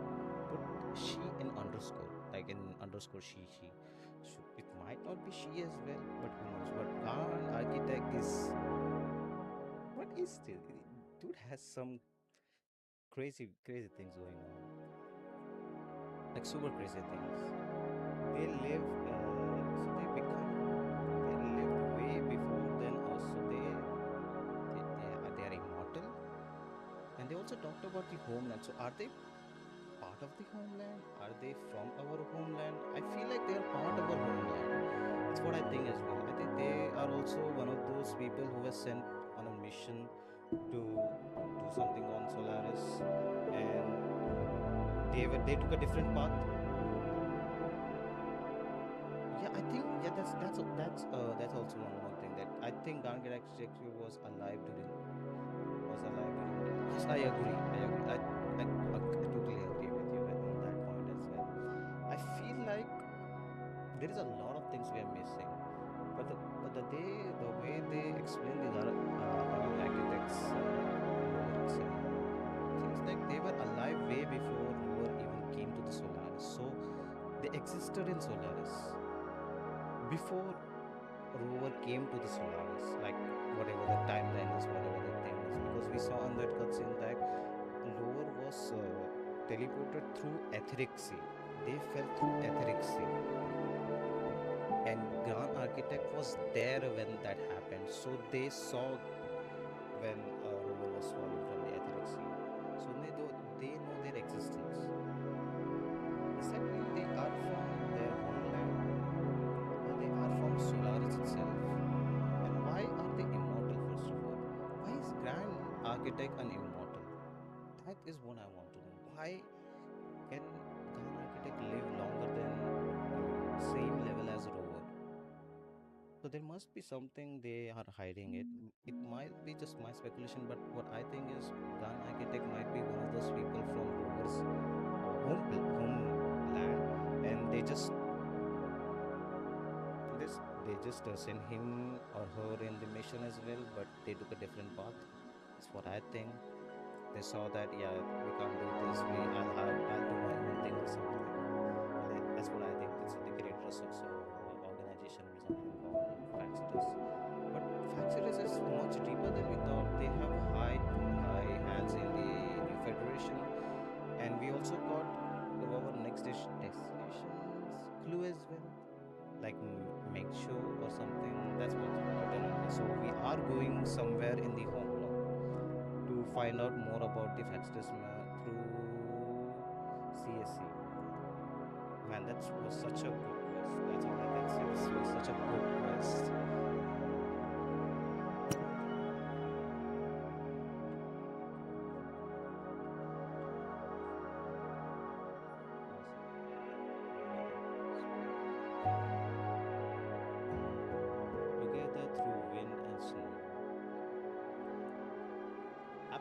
put she in underscore, like in underscore she. So it might not be she as well, but who knows? But Grand Architect is, what is this? Dude has some crazy things going on. Like super crazy things. They live, so they lived way before then. Also, they are immortal, and they also talked about the homeland. So, are they part of the homeland? Are they from our homeland? I feel like they are part of our homeland. That's what I think as well. I think they are also one of those people who were sent on a mission to do something on Solaris, and they took a different path. Yeah, I think that's also one more thing that I think Ganget Architecture was alive during. Yes, I agree. I totally agree with you on that point as well. I feel like there is a lot of things we are missing, but the way they explain the Ganget Architects lore itself, seems like they were alive way before Rover even came to the Solaris. So they existed in Solaris before Rover came to the Solaris, like whatever the timeline is, whatever the thing is, because we saw on that cutscene that Rover was teleported through etheric sea. They fell through etheric sea, and Grand Architect was there when that happened. So they saw when Rover was falling from the etheric sea. So they know their existence. Exactly, they are from their homeland, or they are from Solaris itself. And why are they immortal, first of all? Why is Grand Architect an immortal? That is what I want to know. Why can Grand Architect live longer than same level as Rover? So there must be something they are hiding it. It might be just my speculation, but what I think is Grand Architect might be one of those people from Rover's homeland, and they just send him or her in the mission as well, but they took a different path. That's what I think. They saw that we can't do this. I'll do my own thing or something. That's what I think. So they created a organization or something called Fractsidus. But Fractsidus is much deeper than we thought. They have high hands in the New Federation, and we also got our next destinations clue as well, like make sure or something. That's what's written. So we are going somewhere in the home to find out more about the Fractsidus through CSC. Man, that was such a good quest. That's all I can say. This was such a good quest.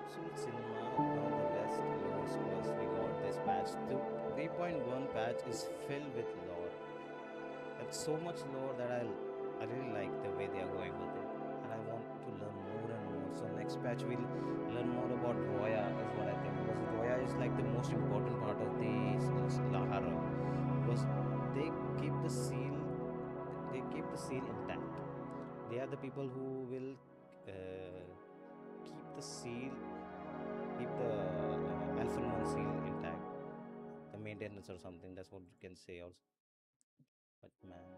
Capsule Cinema, one of the best lore was we got this patch. The 3.1 patch is filled with lore. It's so much lore that I really like the way they are going with it, and I want to learn more and more. So next patch we'll learn more about Roya is what I think, because Roya is like the most important part of the Lahara, because they keep the seal intact. They are the people who will keep the seal, keep the Alphen 1 seal intact, the maintenance or something. That's what you can say also. But man,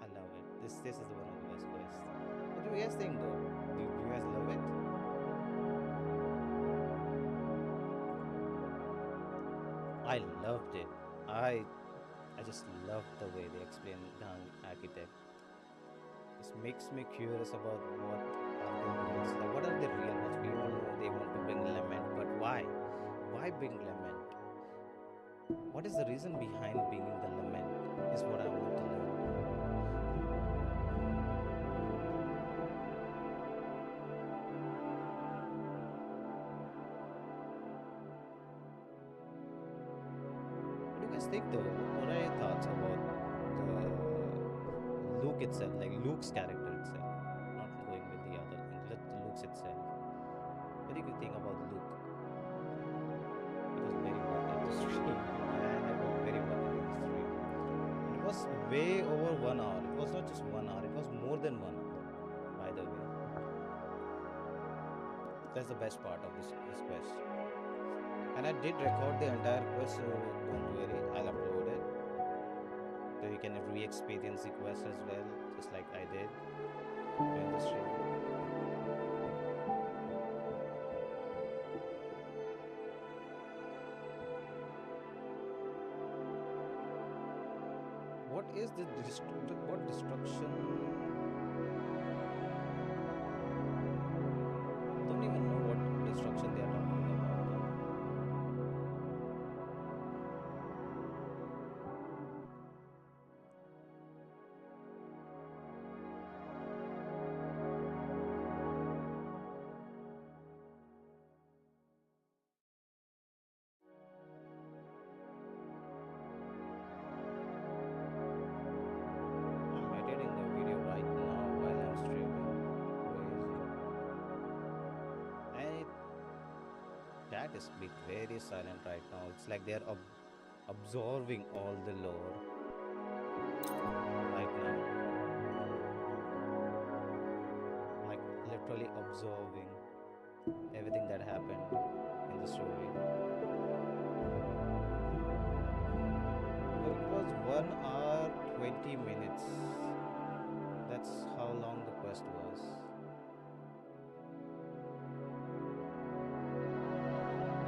I love it. This is one of the best quests. What do you guys think though? Do you guys love it? I loved it. I just loved the way they explain the architect. This makes me curious about what are the rules. Like, what are the real ones? We all know they want to bring lament, but why? Why bring lament? What is the reason behind bringing the lament? Is what I want to learn. What do you guys think though? What are your thoughts about the Luuk itself, like Luke's character itself? Not going with the other thing, let the Luke's itself. What do you think about Luke? It was very worth it to stream. Man, I got very worth it to stream. It was way over 1 hour. It was not just 1 hour, it was more than 1 hour, by the way. That's the best part of this quest. And I did record the entire quest, so don't worry, I'll upload it. So you can re-experience the quest as well, just like I did during the stream. What is the what destruction? Don't even know what destruction they are talking about. I'm editing the video right now while I'm streaming. Crazy. And chat is bit very silent right now. It's like they're absorbing all the lore right now. Like literally absorbing everything that happened in the story. So it was 1 hour 20 minutes. That's how long the quest was.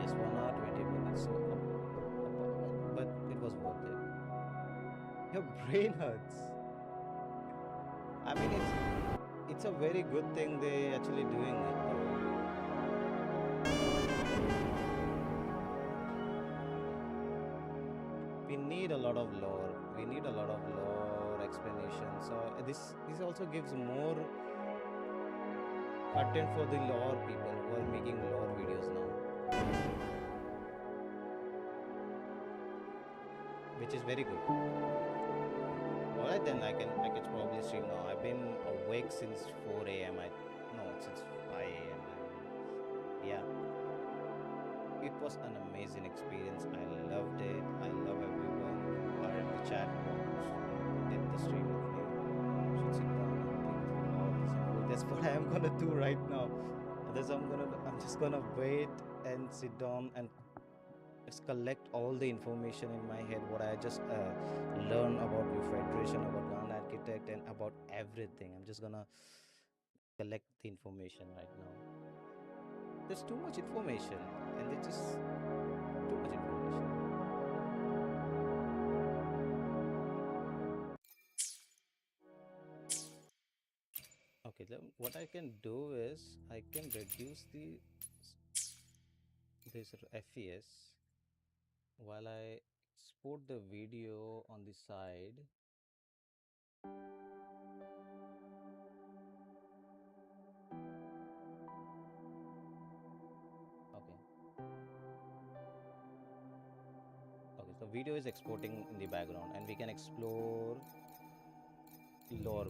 Yes, 1 hour 20 minutes. So but it was worth it. Your brain hurts. I mean, it's a very good thing they actually doing it though. We need a lot of lore. We need a lot of lore explanation. So this also gives more content for the lore people who are making lore videos now, which is very good. Alright then, I can probably stream now. I've been awake since 4 a.m. Since 5 a.m. Yeah. It was an amazing experience. I loved it. I love everyone who are in the chat box, did the stream with me. Should sit down and think through all this info. That's what I am gonna do right now. I'm just gonna wait and sit down and just collect all the information in my head, what I just learned about the Federation, about Land Architect, and about everything. I'm just gonna collect the information right now. There's too much information, and it's just too much information. Okay, what I can do is I can reduce this FPS while I export the video on the side. So video is exporting in the background, and we can explore lore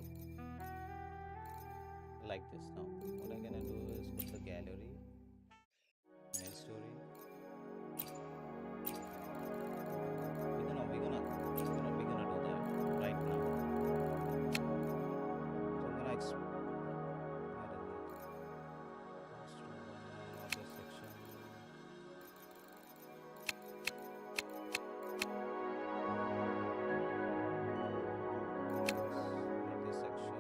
like this now. What I'm gonna do is go to the gallery, main story. We're gonna do that right now. So I'm gonna explore this section. This section.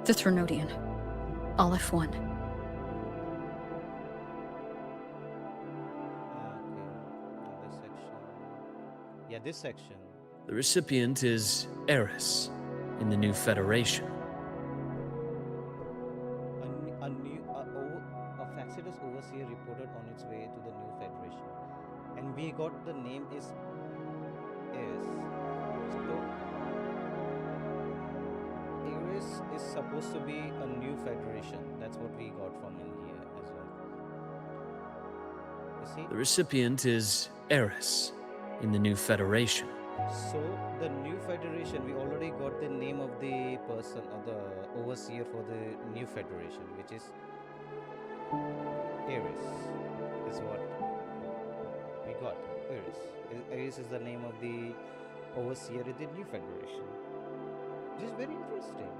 The Trinodian. All F1. Okay. This section. Yeah, this section. The recipient is Eris in the new Federation. A Fractsidus overseer reported on its way to the new Federation, and we got the name is Eris. So Eris is supposed to be a new Federation. That's what we got from in here as well. You see? The recipient is Eris in the new Federation. So the new Federation, we already got the name of the person or the overseer for the new Federation, which is Eris. Is what we got. Eris. Eris is the name of the overseer in the new Federation, which is very interesting.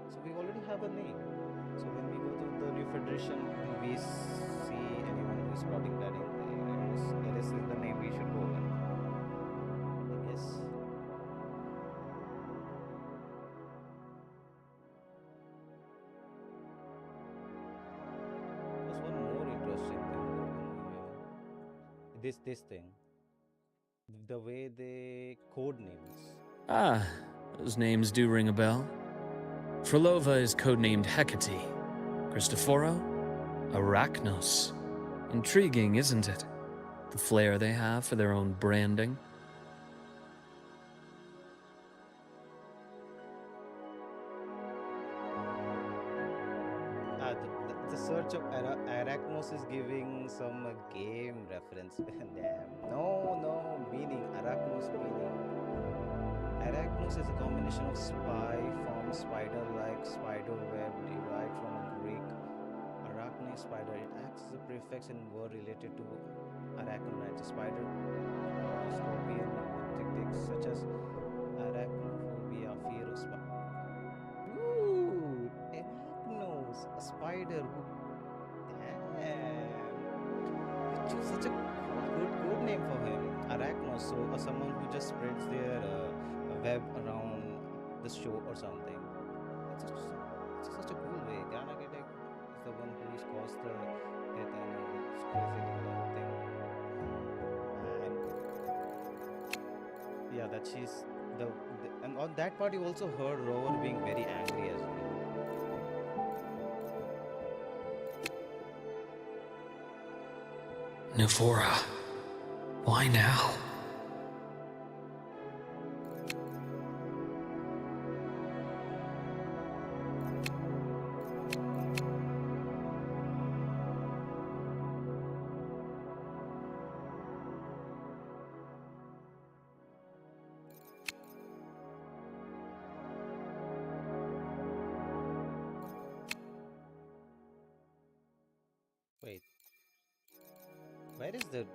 So we already have a name. So when we go to the new Federation, we see anyone who is plotting that in Eris. Eris is the name we should go with. Yes. There's one more interesting thing though in here. This thing. The way they code names. Ah, those names do ring a bell. Frolova is codenamed Hecate. Cristoforo? Arachnos. Intriguing, isn't it? The flair they have for their own branding. The search of Arachnos is giving some game reference. Damn. No, meaning. Arachnos meaning. Arachnos is a combination of spy, form, spider-like, spider web, derived from a Greek arachne spider. It acts as a prefix in word related to arachnoids, a spider, scorpion, tactics such as arachnophobia, fear of spider. Ooh, Arachnos, a spider who. Damn. You choose such a good name for him. Arachnos, so someone who just spreads their web around the show or something. It's such a cool way. Grand Architect is the one who has caused the death and it's crazy little thing. And yeah, that she's and on that part you also heard Rover being very angry as well. Nufora. Why now? Wait. Where is the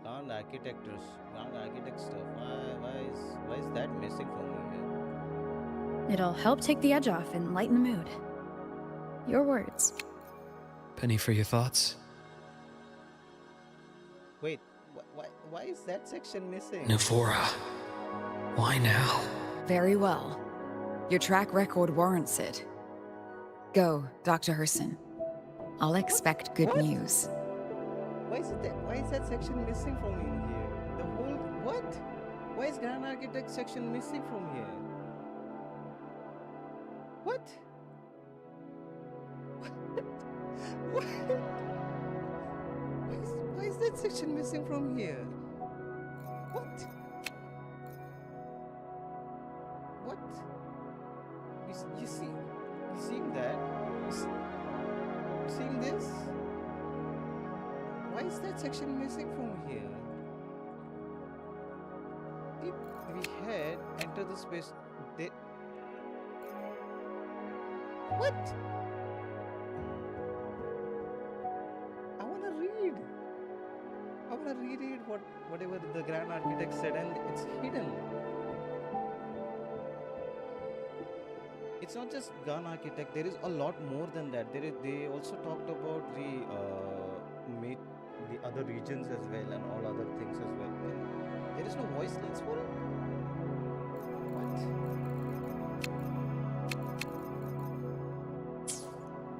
Grand Architect stuff? Why is that missing from here? It'll help take the edge off and lighten the mood. Your words. Penny for your thoughts? Wait, why is that section missing? Nufora. Why now? Very well. Your track record warrants it. Go, Dr. Herssen. I'll expect good news. Why is that section missing from in here? The whole what? Why is Grand Architect section missing from here? What? What? Why is that section missing from here? What? What? You seeing that? You seeing this? Why is that section missing from here? If we had enter the space, they... What? I wanna read. I wanna reread whatever the Grand Architect said, and it's hidden. It's not just Gun Architect. There is a lot more than that. They also talked about the other regions as well and all other things as well. And there is no voice lines for it. What?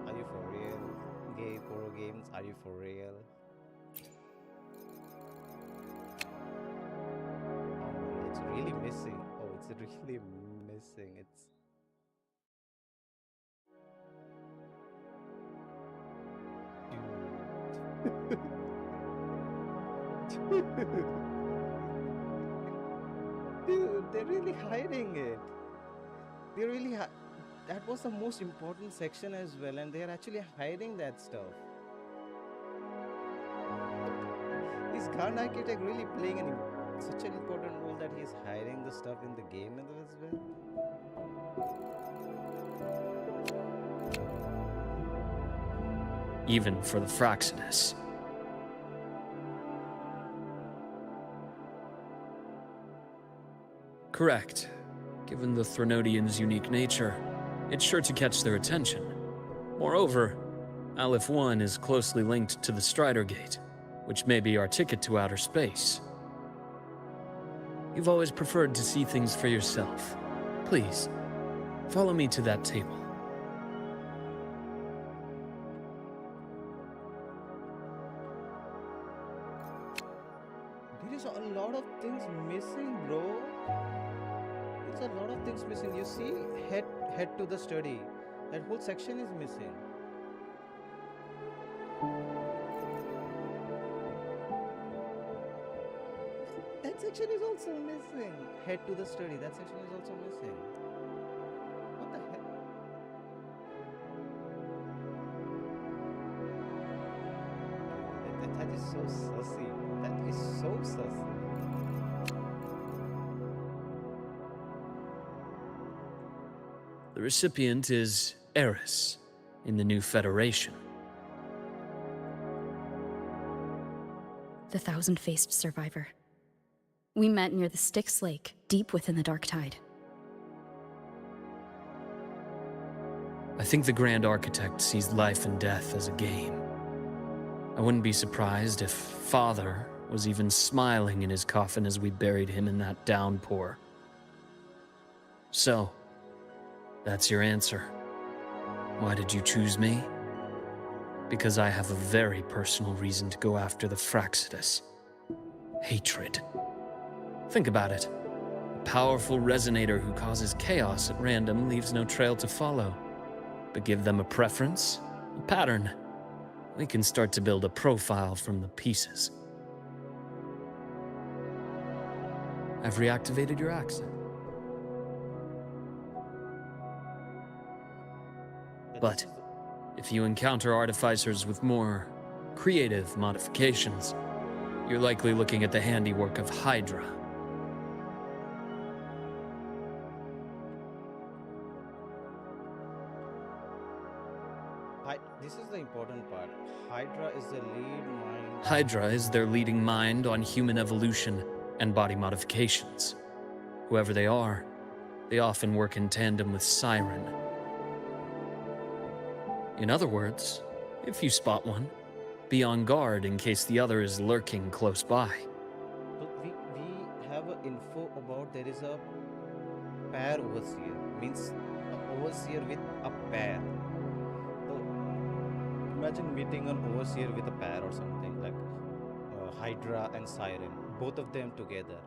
Are you for real? Gay Poro Games, are you for real? Oh my, it's really missing. Oh, it's really missing. It's Dude, they're really hiding it. They really that was the most important section as well, and they're actually hiding that stuff. Is Grand Architect really playing such an important role that he's hiding the stuff in the game as well? Even for the Fractsidus. Correct. Given the Threnodians' unique nature, it's sure to catch their attention. Moreover, Aleph 1 is closely linked to the Strider Gate, which may be our ticket to outer space. You've always preferred to see things for yourself. Please, follow me to that table. There is a lot of things missing, bro. There's a lot of things missing. You see, head to the study. That whole section is missing. That section is also missing. Head to the study. That section is also missing. What the heck? That is so sussy. That is so sussy. The recipient is Eris in the new Federation. The thousand-faced survivor. We met near the Styx Lake, deep within the Dark Tide. I think the Grand Architect sees life and death as a game. I wouldn't be surprised if Father was even smiling in his coffin as we buried him in that downpour. So, that's your answer. Why did you choose me? Because I have a very personal reason to go after the Fractsidus. Hatred. Think about it. A powerful resonator who causes chaos at random leaves no trail to follow. But give them a preference, a pattern. We can start to build a profile from the pieces. I've reactivated your accent. But if you encounter artificers with more creative modifications, you're likely looking at the handiwork of Hydra. This is the important part. Hydra is the lead mind. Hydra is their leading mind on human evolution and body modifications. Whoever they are, they often work in tandem with Siren. In other words, if you spot one, be on guard in case the other is lurking close by. So we have a info about there is a pair overseer, means an overseer with a pair. So imagine meeting an overseer with a pair or something like Hydra and Siren, both of them together.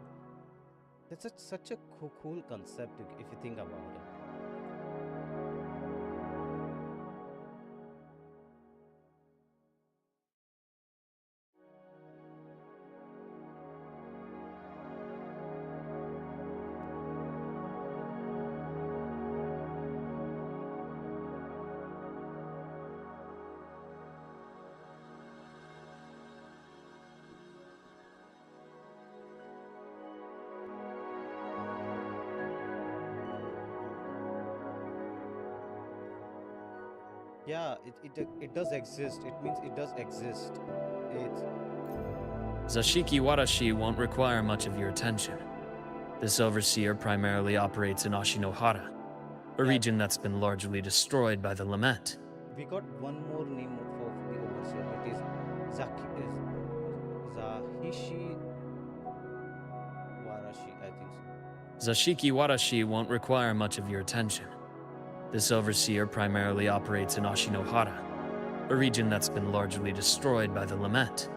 That's such a cool concept if you think about it. Yeah, it does exist. It means it does exist. It Zashiki Warashi won't require much of your attention. This overseer primarily operates in Ashinohara, a Yeah. region that's been largely destroyed by the lament. we got one more name for the overseer. It is Zahishi Warashi, I think so. Zashiki Warashi won't require much of your attention. This overseer primarily operates in Ashinohara, a region that's been largely destroyed by the lament.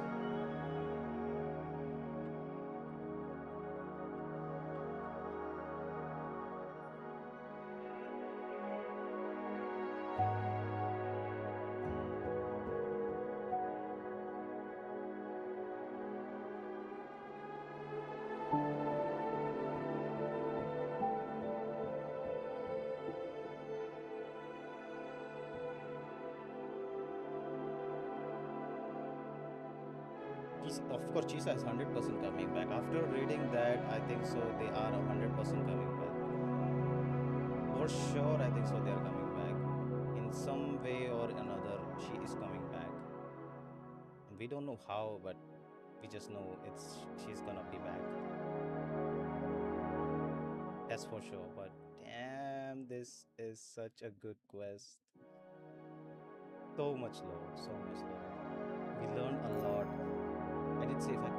Of course, Chisa is 100% coming back. After reading that, I think so they are 100% coming back. For sure, I think so they are coming back. In some way or another, she is coming back. We don't know how, but we just know she's gonna be back. That's for sure. But damn, this is such a good quest. So much lore, so much lore. We learned a lot. I did say fact.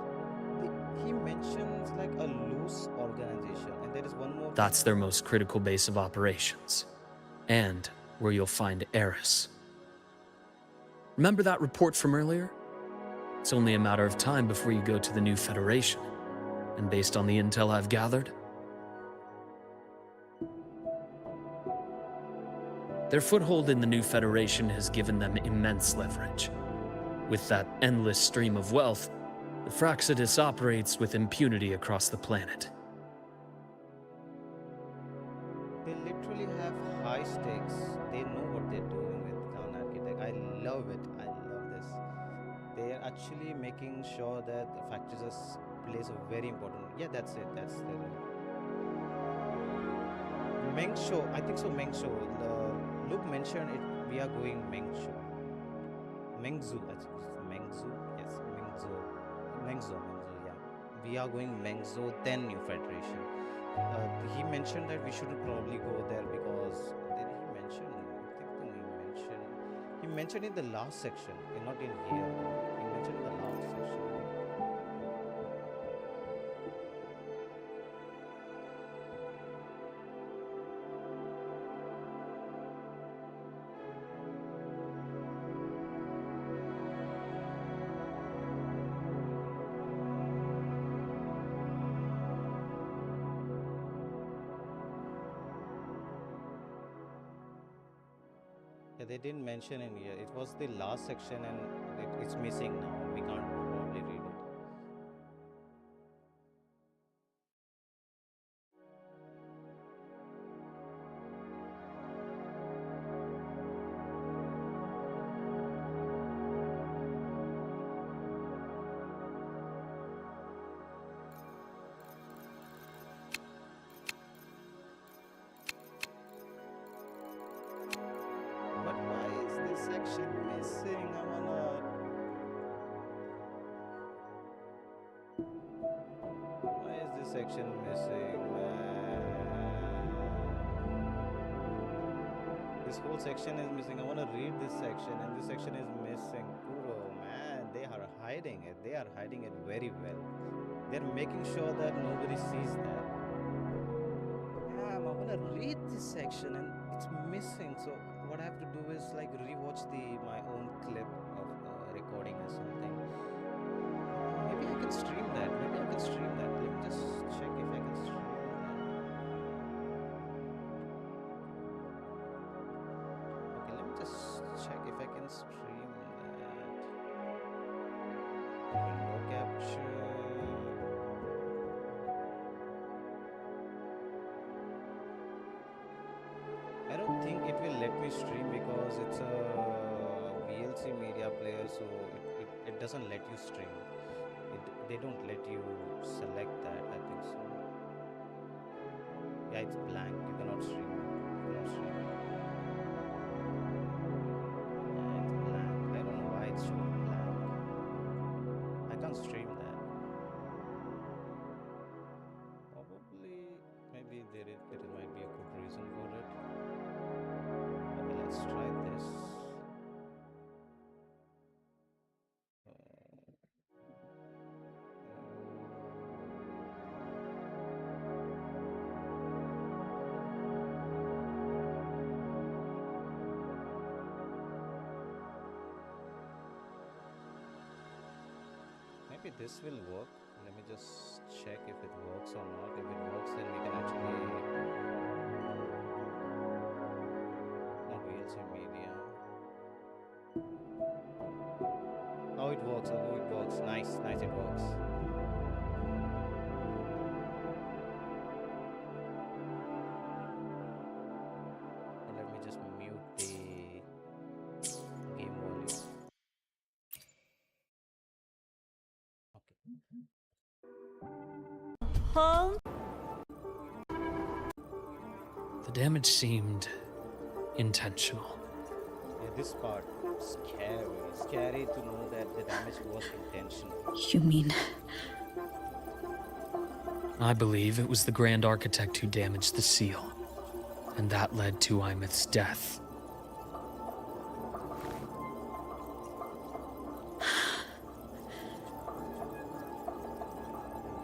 He mentions like a loose organization, and there is one more. That's their most critical base of operations, and where you'll find Eris. Remember that report from earlier? It's only a matter of time before you go to the new Federation, and based on the intel I've gathered, their foothold in the new Federation has given them immense leverage. With that endless stream of wealth, the Fractsidus operates with impunity across the planet. They literally have high stakes. They know what they're doing with Town Architect. I love it. I love this. They are actually making sure that the Fractsidus plays a very important. Yeah, that's it. That's the Mengsho. I think so. Mengsho. Luke mentioned it. We are going Mengsho. Mengzu. I think it's Mengzu. Yes, Mengzu. Mengzo, yeah. We are going Mengzo, then New Federation. He mentioned that we shouldn't probably go there because did he mention? I think he mentioned in the last section, not in here. He mentioned in the last section. Yeah, they didn't mention in here. It was the last section and it's missing now. We can't probably read it. Section missing. Why is this section missing, man? This whole section is missing. I wanna read this section, and this section is missing. Kuro, man, they are hiding it. They are hiding it very well. They're making sure that nobody sees that. Damn, I wanna read this section, and it's missing. So what I have to do is like rewatch my own clip of recording or something. Maybe I can stream that. Let me just check if I can stream that. Okay, let me just check if I can stream that. Window capture. I don't think it will let me stream because it's a VLC media player, so it doesn't let you stream. They don't let you select that, I think so. Yeah, it's blank. You cannot stream. You cannot stream. maybe this will work. Let me just check if it works or not. If it works, then we can actually not VLC media. Oh, it works. Oh, it works. Nice, nice. It works. Let me just mute the game volume. The damage seemed intentional. Yeah, this part scary. Scary to know that the damage was intentional. You mean I believe it was the Grand Architect who damaged the seal, and that led to Imeth's death.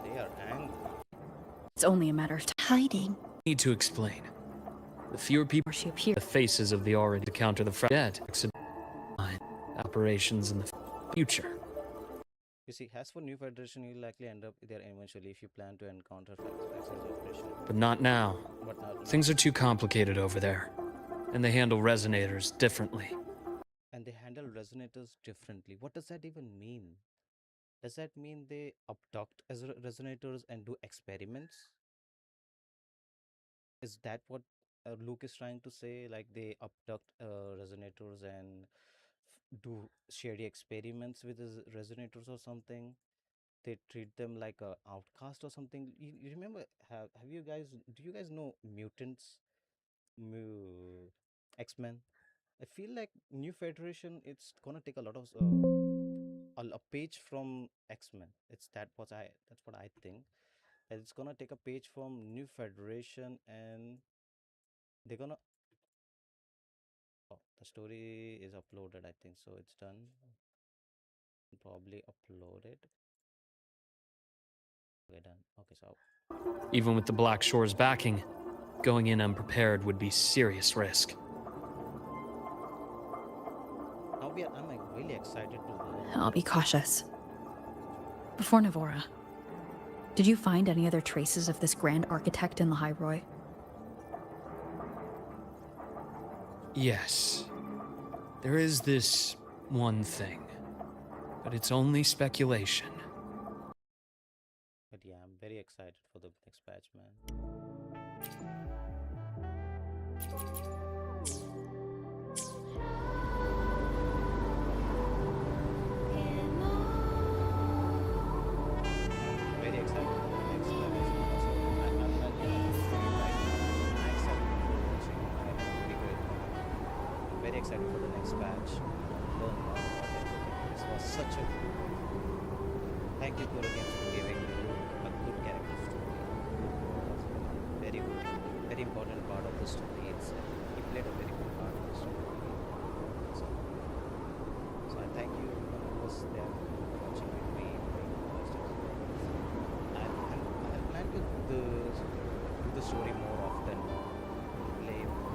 They are angry. it's only a matter of time? Hiding. Need to explain. The fewer people She appeared. the faces of the already to counter the dead operations in the future. You see, as for New Federation, you'll likely end up there eventually if you plan to encounter Fractsidus operation. But not now. But not Things are too complicated over there, and they handle resonators differently. and they handle resonators differently. What does that even mean? Does that mean they abduct as resonators and do experiments? Is that what Luke is trying to say? Like they abduct resonators and do shady experiments with his resonators or something? They treat them like a outcast or something. You remember? Have you guys? Do you guys know mutants? X-Men. I feel like New Federation. It's gonna take a lot of a page from X-Men. That's what I think. And it's gonna take a page from New Federation, and they're gonna. Oh, the story is uploaded. I think so. It's done. Probably uploaded. Okay, done. Okay, so Even with the Black Shore's backing, going in unprepared would be serious risk. now I'm like really excited to learn. I'll be cautious. Before Navora, did you find any other traces of this Grand Architect in the High Roy? Yes. There is this one thing, but it's only speculation. But yeah, I'm very excited for the next patch, man. Very excited for the next patch. Also, I'm very excited for the next patch. Learn more about everything. This was such a thank you, Kurogans, for giving a good character story. Very good, very important part of the story itself. He played a very good part of the story. So I thank you everyone who was there watching with me. I plan to do the story more often. Play more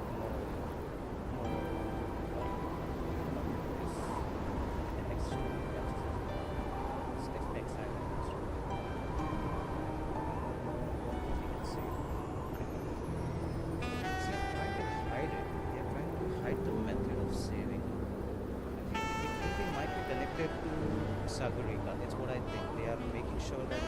the next story. Sagurika, that's what I think. They are making sure that